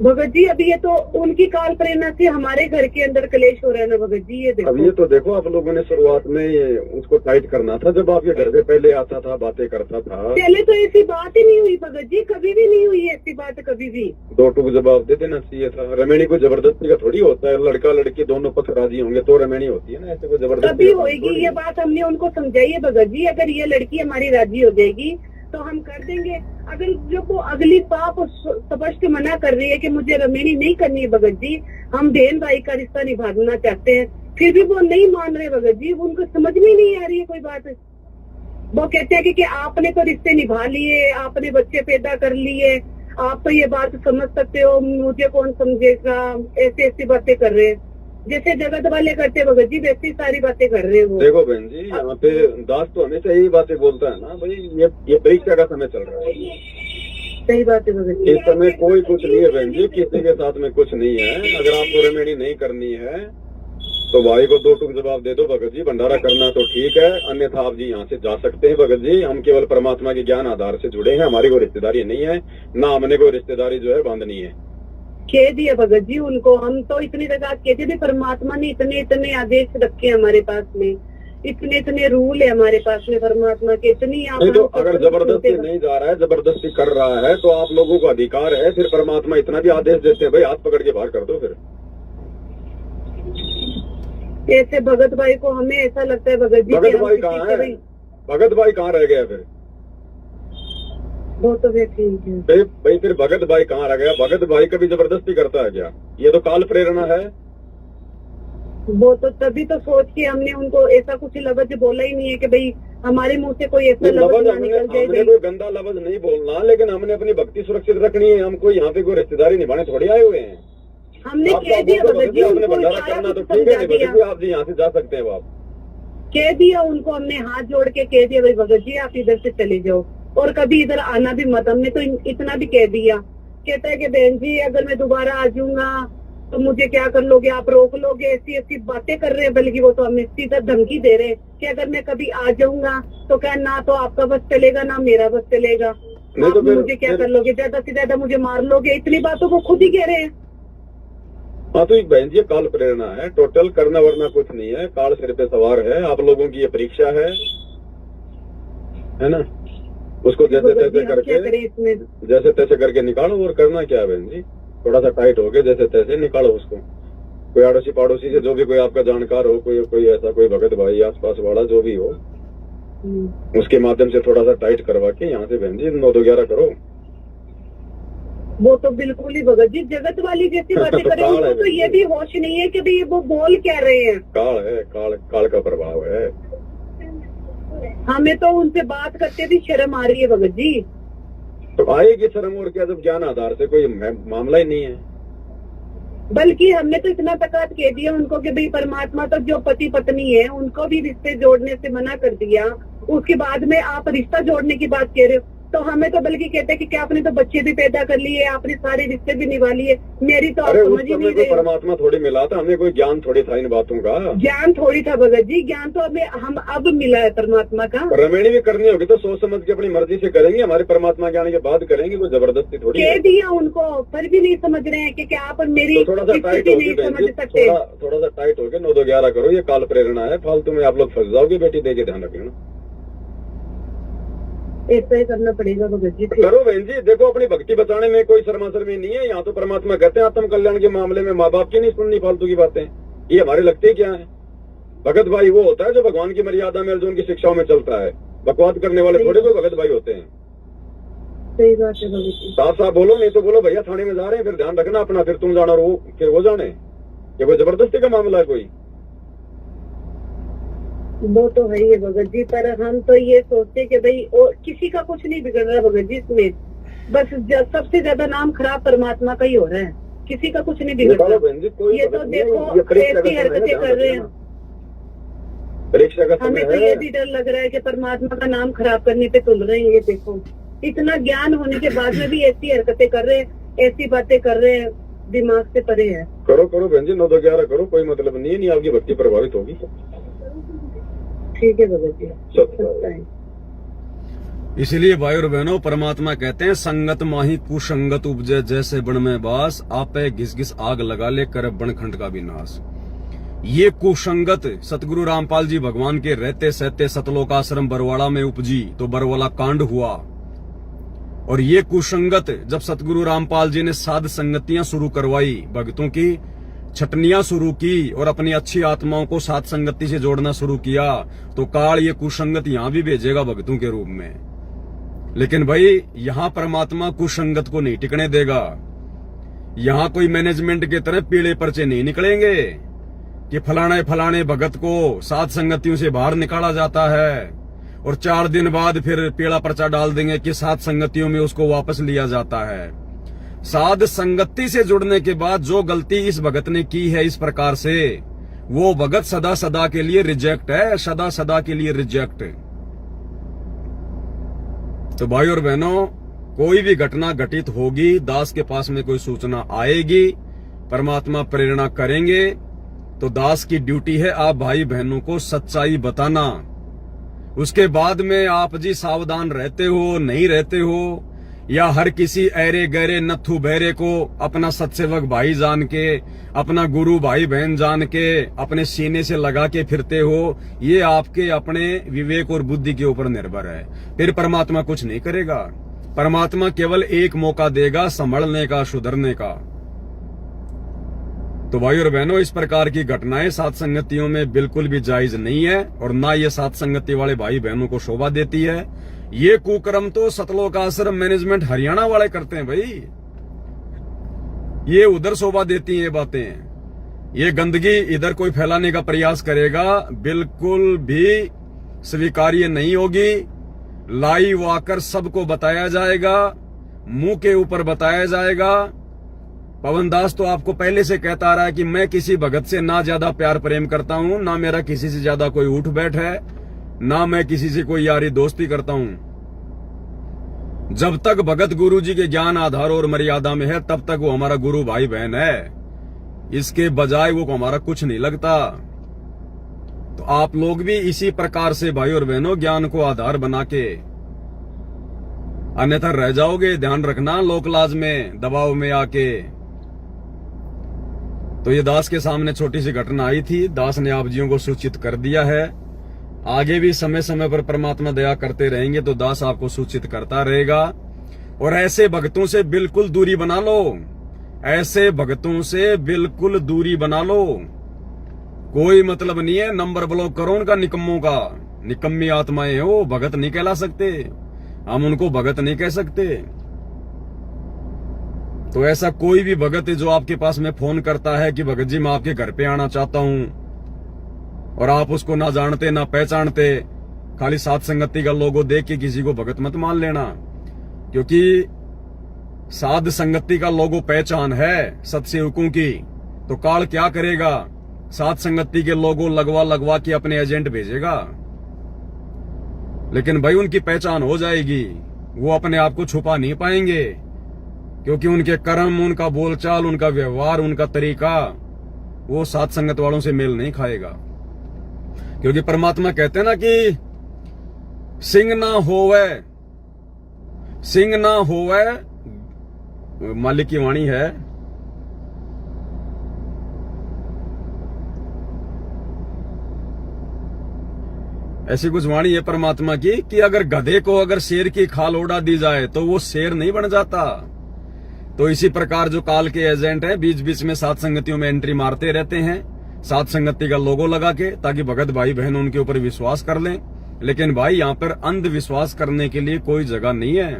भगत जी अभी ये तो उनकी काल प्रेरणा से हमारे घर के अंदर कलेश हो रहा है ना भगत जी, ये देखो। अब ये तो देखो आप लोगों ने शुरुआत में उसको टाइट करना था जब आपके घर पे पहले आता था, बातें करता था। पहले तो ऐसी बात ही नहीं हुई भगत जी, कभी भी नहीं हुई ऐसी बात, कभी भी। दो टूक जवाब दे देना चाहिए था। रमेणी को जबरदस्ती का थोड़ी होता है, लड़का लड़की दोनों पक्ष राजी होंगे तो रमेणी होती है ना, ऐसे कोई जबरदस्ती कभी का काम होएगी थोड़ी ये है। बात, हमने उनको समझाई है भगत जी। अगर ये लड़की हमारी राजी हो जाएगी तो हम कर देंगे। अगर जो वो अगली पाप स्पष्ट मना कर रही है कि मुझे रमेणी नहीं करनी है भगत जी, हम बहन भाई का रिश्ता निभाना चाहते हैं, फिर भी वो नहीं मान रहे भगत जी, उनको समझ में नहीं आ रही है कोई बात। वो कहते हैं कि आपने तो रिश्ते निभा लिए, आपने बच्चे पैदा कर लिए, आप तो ये बात समझ सकते हो, मुझे कौन समझेगा, ऐसी ऐसी बातें कर रहे हैं। जैसे जगत वाले करते भगत जी वैसी सारी बातें कर रहे हैं वो। देखो बहन जी, यहाँ पे दास तो हमेशा यही बातें बोलता है ना भाई, ये परीक्षा का समय चल रहा है। सही बात है भगत जी। इस समय कोई कुछ नहीं है बहन जी, किसी के साथ में कुछ नहीं है। अगर आपको रमेणी नहीं करनी है तो भाई को दो टूक जवाब दे दो भगत जी। भंडारा करना तो ठीक है, अन्यथा आप जी यहाँ से जा सकते हैं भगत जी। हम केवल परमात्मा के ज्ञान आधार से जुड़े हैं, हमारी कोई रिश्तेदारी नहीं है, ना हमने कोई रिश्तेदारी जो है बांधनी है। कह दिया भगत जी उनको, हम तो इतनी जगह कहते थे, परमात्मा ने इतने इतने आदेश रखे हैं हमारे पास में, इतने इतने रूल है हमारे पास में परमात्मा के, इतनी आप नहीं तो अगर जबरदस्ती नहीं जा रहा है, जबरदस्ती कर रहा है तो आप लोगों को अधिकार है। फिर परमात्मा इतना भी आदेश देते हैं भाई हाथ पकड़ के बाहर कर दो। फिर ऐसे भगत भाई को हमें ऐसा लगता है भगत जी, भगत भाई कहाँ है? भगत भाई कहाँ रह गया फिर? वो तो वे ठीक है भाई फिर भगत भाई कहाँ रह गया? भगत भाई कभी जबरदस्ती करता है क्या? ये तो काल प्रेरणा है। वो तो तभी तो सोच के हमने उनको ऐसा कुछ लफ्ज बोला ही नहीं है कि भाई हमारे मुंह से कोई ऐसा लफ्ज लफ्ज ना हमने निकल जाए। कोई गंदा लफ्ज नहीं बोलना, लेकिन हमने अपनी भक्ति सुरक्षित रखनी है। हमको यहाँ पे कोई रिश्तेदारी निभाने थोड़ी आए हुए हैं। हमने आप कह दिया भगत जी, आपने उनको भंडारा इशारा करना तो कुछ ठीक है, समझा नहीं दिया, भगत जी आप जी यहाँ से जा सकते हैं। आप कह दिया उनको, हमने हाथ जोड़ के कह दिया भाई भगत जी आप इधर से चले जाओ और कभी इधर आना भी मत। हमने तो इतना भी कह दिया। कहता है कि बहन जी अगर मैं दोबारा आ जाऊंगा तो मुझे क्या कर लोगे, आप रोक लोगे, ऐसी ऐसी बातें कर रहे हैं। बल्कि वो तो हमें सीधा धमकी दे रहे हैं कि अगर मैं कभी आ जाऊंगा तो क्या ना तो आपका बस चलेगा ना मेरा बस चलेगा, नहीं तो आप फिर मुझे क्या कर लोगे, ज्यादा से ज्यादा मुझे मार लोगे। इतनी बातों को खुद ही कह रहे हैं। हाँ तो एक बहन जी काल प्रेरणा है, टोटल करना वरना कुछ नहीं है। काल सिर पे सवार है, आप लोगों की ये परीक्षा है ना। उसको जैसे तैसे क्या करके करें इसमें। जैसे तैसे करके निकालो। और करना क्या है बहन जी, थोड़ा सा टाइट हो गया, जैसे तैसे निकालो उसको। कोई अड़ोसी पड़ोसी से जो भी कोई आपका जानकार हो, कोई ऐसा कोई भगत भाई आसपास वाला जो भी हो, उसके माध्यम से थोड़ा सा टाइट करवा के यहाँ से बहन जी 9-2-11 करो। वो तो बिल्कुल ही भगत जी जगत वाली जैसी बातें करें। काल है उनको तो ये भी होश नहीं है कि भाई वो बोल क्या रहे हैं। काल है, काल का प्रभाव है। हमें तो उनसे बात करते भी शर्म आ रही है भगत जी। तो आएगी शर्म और क्या, जब ज्ञान आधार से कोई मामला ही नहीं है। बल्कि हमने तो इतना तकात कह दिया उनको कि भाई परमात्मा तो जो पति पत्नी है उनको भी रिश्ते जोड़ने से मना कर दिया, उसके बाद में आप रिश्ता जोड़ने की बात कह रहे हो। तो हमें तो बल्कि कहते हैं कि क्या आपने तो बच्चे भी पैदा कर लिए, आपने सारे रिश्ते भी निभा लिए। मेरी तो आप अरे उस समझ ही समय नहीं कोई रहे। परमात्मा थोड़ी मिला था, हमें कोई ज्ञान थोड़ी था इन बातों का। ज्ञान थोड़ी था भगत जी, ज्ञान तो हमें हम अब मिला है परमात्मा का। रमेणी भी करनी होगी तो सोच समझ के अपनी मर्जी से करेंगे, हमारे परमात्मा ज्ञान के बाद करेंगे, कोई जबरदस्ती थोड़ी कह है। दिया उनको, फिर भी नहीं समझ रहे हैं कि क्या आप मेरी तो थोड़ा सा टाइट स्थिति हो नहीं गए समझ सकते। थोड़ा सा टाइट हो गए। 9-2-11 करो, ये काल प्रेरणा है, फालतू में आप लोग फंस जाओगे। बेटी दे के ध्यान रख लेना। ऐसा ही करना पड़ेगा भगत जी। करो बहन जी, देखो अपनी भक्ति बचाने में कोई शर्माशर में नहीं है। यहाँ तो परमात्मा कहते हैं आत्म कल्याण के मामले में माँ बाप की नहीं सुननी फालतू की बातें। ये हमारे लगते क्या है? भगत भाई वो होता है जो भगवान की मर्यादा में, जो उनकी शिक्षाओं में चलता है। बकवाद करने वाले थोड़े कोई भगत भाई होते हैं। सही बात है भगत जी। साफ साफ बोलो, नहीं तो बोलो भैया थाने में जा रहे हैं, फिर ध्यान रखना अपना, फिर तुम जाना और वो जाने। ये कोई जबरदस्ती का मामला है कोई? वो तो है ही है भगत जी, पर हम तो ये सोचते कि भाई और किसी का कुछ नहीं बिगड़ रहा भगत जी इसमें। बस सबसे ज्यादा नाम खराब परमात्मा का ही हो रहा है, किसी का कुछ नहीं बिगड़ निकालो रहा। बहन जी, कोई ये तो भगत नहीं है, देखो ये परीक्षा का ऐसी समय है, हरकतें ध्यान कर रहे हैं। रखना। परीक्षा का हमें समय तो ये है। भी डर लग रहा है कि परमात्मा का नाम खराब करने पे तुल रहे हैं। ये देखो इतना ज्ञान होने के बाद में भी ऐसी हरकतें कर रहे हैं, ऐसी बातें कर रहे हैं, दिमाग से परे है। करो बहन जी, 9-2-11 करो, कोई मतलब नहीं है। नहीं आपकी भक्ति प्रभावित होगी। ठीक है भगत जी। सब अच्छा है। इसलिए भाई और बहनों, परमात्मा कहते हैं संगत माही कुसंगत उपजे, जैसे बन में बास, आपे घिस घिस आग लगा ले कर बनखंड का विनाश। ये कुसंगत सतगुरु रामपाल जी भगवान के रहते सहते सतलोक आश्रम बरवाड़ा में उपजी तो बरवाला कांड हुआ। और ये कुसंगत जब सतगुरु रामपाल जी ने साध संगतियां शुरू करवाई, भक्तों की छटनियां शुरू की और अपनी अच्छी आत्माओं को साध संगति से जोड़ना शुरू किया, तो काल ये कुसंगत यहां भी भेजेगा भक्तों के रूप में। लेकिन भाई यहां परमात्मा कुसंगत को नहीं टिकने देगा। यहां कोई मैनेजमेंट की तरह पीले पर्चे नहीं निकलेंगे कि फलाने फलाने भगत को साध संगतियों से बाहर निकाला जाता है और 4 दिन बाद फिर पीला पर्चा डाल देंगे कि साध संगतियों में उसको वापस लिया जाता है। साध संगति से जुड़ने के बाद जो गलती इस भगत ने की है इस प्रकार से, वो भगत सदा सदा के लिए रिजेक्ट है, सदा सदा के लिए रिजेक्ट। तो भाई और बहनों, कोई भी घटना घटित होगी, दास के पास में कोई सूचना आएगी, परमात्मा प्रेरणा करेंगे, तो दास की ड्यूटी है आप भाई बहनों को सच्चाई बताना। उसके बाद में आप जी सावधान रहते हो नहीं रहते हो, या हर किसी ऐरे गहरे नथु बहरे को अपना सत्सेवक भाई जान के, अपना गुरु भाई बहन जान के अपने सीने से लगा के फिरते हो, ये आपके अपने विवेक और बुद्धि के ऊपर निर्भर है। फिर परमात्मा कुछ नहीं करेगा। परमात्मा केवल एक मौका देगा संभलने का, सुधरने का। तो भाई और बहनों, इस प्रकार की घटनाएं साथ संगतियों में बिल्कुल भी जायज नहीं है और ना ये साथ संगति वाले भाई बहनों को शोभा देती है। ये कुकर्म तो सतलोक आश्रम मैनेजमेंट हरियाणा वाले करते हैं भाई, ये उधर शोभा देती हैं ये बातें। ये गंदगी इधर कोई फैलाने का प्रयास करेगा, बिल्कुल भी स्वीकार्य नहीं होगी। लाइव आकर सबको बताया जाएगा, मुंह के ऊपर बताया जाएगा। पवन दास तो आपको पहले से कहता रहा है कि मैं किसी भगत से ना ज्यादा प्यार प्रेम करता हूं, ना मेरा किसी से ज्यादा कोई उठ बैठ है, ना मैं किसी से कोई यारी दोस्ती करता हूं। जब तक भगत गुरु जी के ज्ञान आधार और मर्यादा में है तब तक वो हमारा गुरु भाई बहन है, इसके बजाय वो हमारा कुछ नहीं लगता। तो आप लोग भी इसी प्रकार से भाई और बहनों ज्ञान को आधार बना के, अन्यथा रह जाओगे। ध्यान रखना, लोकलाज में दबाव में आके। तो ये दास के सामने छोटी सी घटना आई थी, दास ने आप जियों को सूचित कर दिया है। आगे भी समय समय पर परमात्मा दया करते रहेंगे तो दास आपको सूचित करता रहेगा। और ऐसे भक्तों से बिल्कुल दूरी बना लो, ऐसे भक्तों से बिल्कुल दूरी बना लो। कोई मतलब नहीं है, नंबर ब्लॉक करो उनका, निकम्मों का। निकम्मी आत्माएं हैं वो, भगत नहीं कहला सकते, हम उनको भगत नहीं कह सकते। तो ऐसा कोई भी भगत है जो आपके पास में फोन करता है कि भगत जी मैं आपके घर पे आना चाहता हूं, और आप उसको ना जानते ना पहचानते, खाली साथ संगति का लोगो देख के किसी को भगत मत मान लेना। क्योंकि साध संगति का लोगो पहचान है सत्सेवकों की, तो काल क्या करेगा, साध संगति के लोगो लगवा लगवा के अपने एजेंट भेजेगा। लेकिन भाई उनकी पहचान हो जाएगी, वो अपने आप को छुपा नहीं पाएंगे, क्योंकि उनके कर्म, उनका बोलचाल, उनका व्यवहार, उनका तरीका वो साथ संगत वालों से मेल नहीं खाएगा। क्योंकि परमात्मा कहते हैं ना कि सिंह ना होवे, सिंह ना होवे, मालिक की वाणी है, ऐसी कुछ वाणी है परमात्मा की कि अगर गधे को अगर शेर की खाल ओढ़ा दी जाए तो वो शेर नहीं बन जाता। तो इसी प्रकार जो काल के एजेंट हैं बीच बीच में साथ संगतियों में एंट्री मारते रहते हैं, साथ संगति का लोगो लगा के, ताकि भगत भाई बहन उनके ऊपर विश्वास कर लें। लेकिन भाई यहाँ पर अंधविश्वास करने के लिए कोई जगह नहीं है,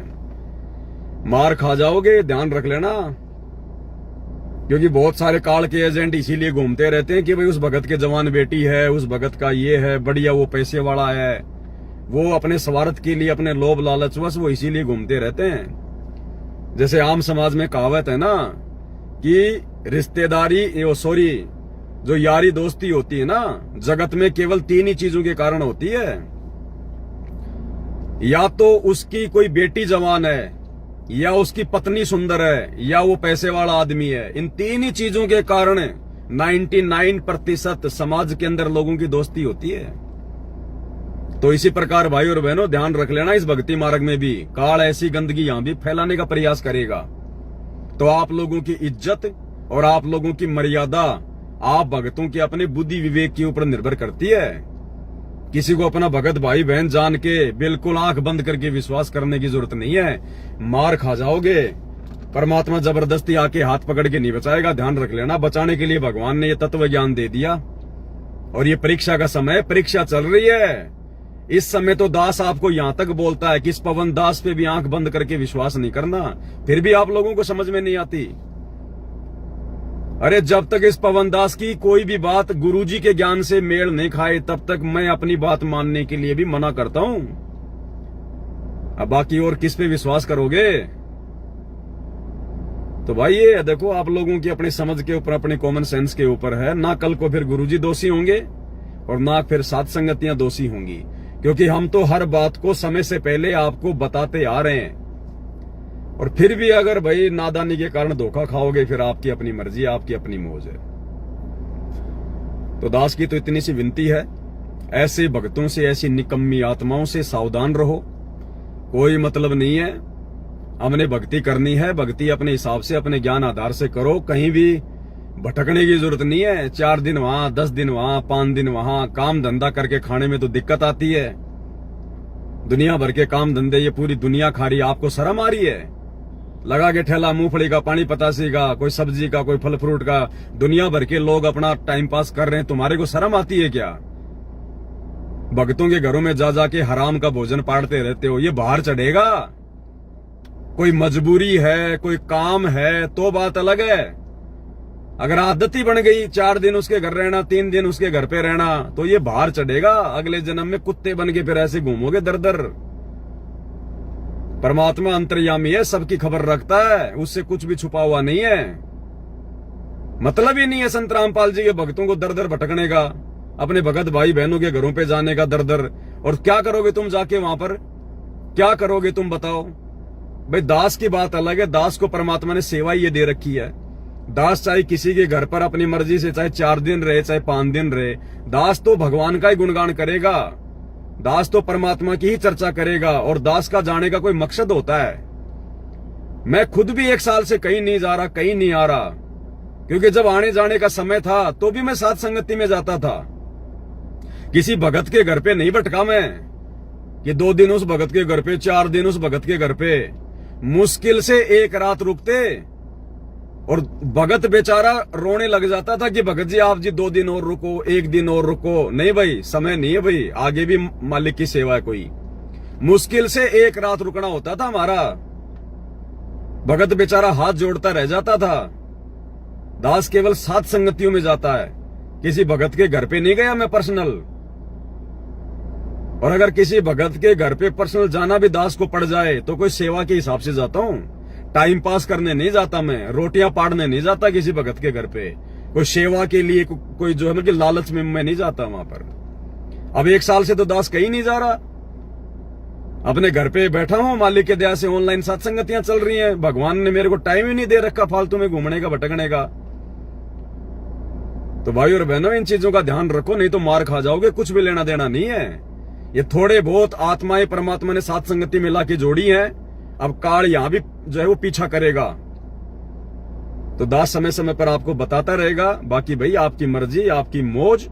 मार खा जाओगे, ध्यान रख लेना। क्योंकि बहुत सारे काल के एजेंट इसीलिए घूमते रहते हैं कि भाई उस भगत के जवान बेटी है, उस भगत का ये है, बढ़िया वो पैसे वाला है, वो अपने स्वार्थ के लिए, अपने लोभ लालचवश वो इसीलिए घूमते रहते हैं। जैसे आम समाज में कहावत है ना कि रिश्तेदारी, जो यारी दोस्ती होती है ना, जगत में केवल 3 ही चीजों के कारण होती है। या तो उसकी कोई बेटी जवान है, या उसकी पत्नी सुंदर है, या वो पैसे वाला आदमी है। इन 3 ही चीजों के कारण 99% समाज के अंदर लोगों की दोस्ती होती है। तो इसी प्रकार भाई और बहनों ध्यान रख लेना, इस भक्ति मार्ग में भी काल ऐसी गंदगी यहां भी फैलाने का प्रयास करेगा। तो आप लोगों की इज्जत और आप लोगों की मर्यादा आप भक्तों के अपने बुद्धि विवेक के ऊपर निर्भर करती है। किसी को अपना भगत भाई बहन जान के बिल्कुल आंख बंद करके विश्वास करने की जरूरत नहीं है, मार खा जाओगे। परमात्मा जबरदस्ती आके हाथ पकड़ के नहीं बचाएगा, ध्यान रख लेना। बचाने के लिए भगवान ने ये तत्व ज्ञान दे दिया और ये परीक्षा का समय, परीक्षा चल रही है। इस समय तो दास आपको यहां तक बोलता है कि इस पवन दास पे भी आंख बंद करके विश्वास नहीं करना, फिर भी आप लोगों को समझ में नहीं आती। अरे जब तक इस पवन दास की कोई भी बात गुरुजी के ज्ञान से मेल नहीं खाए तब तक मैं अपनी बात मानने के लिए भी मना करता हूं। अब बाकी और किस पे विश्वास करोगे? तो भाई ये देखो, आप लोगों की अपनी समझ के ऊपर, अपने कॉमन सेंस के ऊपर है ना। कल को फिर गुरुजी दोषी होंगे और ना फिर साथ संगतियां दोषी होंगी, क्योंकि हम तो हर बात को समय से पहले आपको बताते आ रहे हैं। और फिर भी अगर भाई नादानी के कारण धोखा खाओगे, फिर आपकी अपनी मर्जी, आपकी अपनी मौज है। तो दास की तो इतनी सी विनती है, ऐसे भक्तों से, ऐसी निकम्मी आत्माओं से सावधान रहो। कोई मतलब नहीं है, हमने भक्ति करनी है, भक्ति अपने हिसाब से, अपने ज्ञान आधार से करो। कहीं भी भटकने की जरूरत नहीं है। 4 दिन वहां, 10 दिन वहां, 5 दिन वहां, काम धंधा करके खाने में तो दिक्कत आती है। दुनिया भर के काम धंधे ये पूरी दुनिया खा रही है, आपको शर्म आ रही है? लगा के ठेला मूंगफली का, पानी पतासी का, कोई सब्जी का, कोई फल फ्रूट का, दुनिया भर के लोग अपना टाइम पास कर रहे हैं, तुम्हारे को शर्म आती है क्या? भक्तों के घरों में जा जाके हराम का भोजन पाड़ते रहते हो, ये बाहर चढ़ेगा? कोई मजबूरी है, कोई काम है तो बात अलग है। अगर आदत ही बन गई 4 दिन उसके घर रहना, 3 दिन उसके घर पे रहना, तो ये बाहर चढ़ेगा। अगले जन्म में कुत्ते बन के फिर ऐसे घूमोगे दर दर। परमात्मा अंतर्यामी है, सबकी खबर रखता है, उससे कुछ भी छुपा हुआ नहीं है। मतलब ही नहीं है संत रामपाल जी के भक्तों को दर दर भटकने का, अपने भगत भाई बहनों के घरों पे जाने का दर दर। और क्या करोगे तुम जाके वहां पर? क्या करोगे तुम बताओ? भाई दास की बात अलग है, दास को परमात्मा ने सेवा ये दे रखी है। दास चाहे किसी के घर पर अपनी मर्जी से चाहे 4 दिन रहे, चाहे 5 दिन रहे, दास तो भगवान का ही गुणगान करेगा, दास तो परमात्मा की ही चर्चा करेगा। और दास का जाने का कोई मकसद होता है? मैं खुद भी 1 साल से कहीं नहीं जा रहा, कहीं नहीं आ रहा, क्योंकि जब आने जाने का समय था तो भी मैं साथ संगति में जाता था। किसी भगत के घर पे नहीं भटका मैं कि 2 दिन उस भगत के घर पे, 4 दिन उस भगत के घर पे। मुश्किल से 1 रात रुकते और भगत बेचारा रोने लग जाता था कि भगत जी आप जी 2 दिन और रुको, 1 दिन और रुको। नहीं भाई, समय नहीं है भाई, आगे भी मालिक की सेवा है कोई। मुश्किल से 1 रात रुकना होता था हमारा। भगत बेचारा हाथ जोड़ता रह जाता था। दास केवल सात संगतियों में जाता है, किसी भगत के घर पे नहीं गया मैं पर्सनल। और अगर किसी भगत के घर पे पर्सनल जाना भी दास को पड़ जाए तो कोई सेवा के हिसाब से जाता हूं, टाइम पास करने नहीं जाता मैं, रोटियां पाड़ने नहीं जाता किसी भगत के घर पे, कोई सेवा के लिए कोई जो है मतलब लालच में मैं नहीं जाता वहां पर। अब 1 साल से तो दास कहीं नहीं जा रहा, अपने घर पे बैठा हूं, मालिक के दया से ऑनलाइन सत्संगतियां चल रही हैं। भगवान ने मेरे को टाइम ही नहीं दे रखा फालतू में घूमने का, भटकने का। तो भाई और बहनों, इन चीजों का ध्यान रखो, नहीं तो मार खा जाओगे। कुछ भी लेना देना नहीं है। ये थोड़े बहुत आत्माएं परमात्मा ने साथ संगति में ला के जोड़ी हैं, अब काल यहां भी जो है वो पीछा करेगा। तो दास समय समय पर आपको बताता रहेगा। बाकी भाई आपकी मर्जी, आपकी मौज।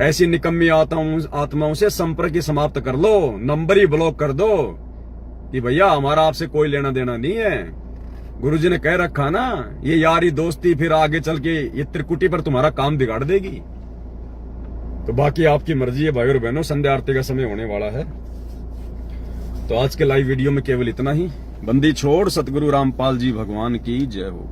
ऐसी निकम्मी आत्माओं से संपर्क ही समाप्त कर लो, नंबर ही ब्लॉक कर दो कि भैया हमारा आपसे कोई लेना देना नहीं है। गुरुजी ने कह रखा ना, ये यारी दोस्ती फिर आगे चल के ये त्रिकुटी पर तुम्हारा काम बिगाड़ देगी। तो बाकी आपकी मर्जी है भाई और बहनों। संध्या आरती का समय होने वाला है, तो आज के लाइव वीडियो में केवल इतना ही। बंदी छोड़ सतगुरु रामपाल जी भगवान की जय हो।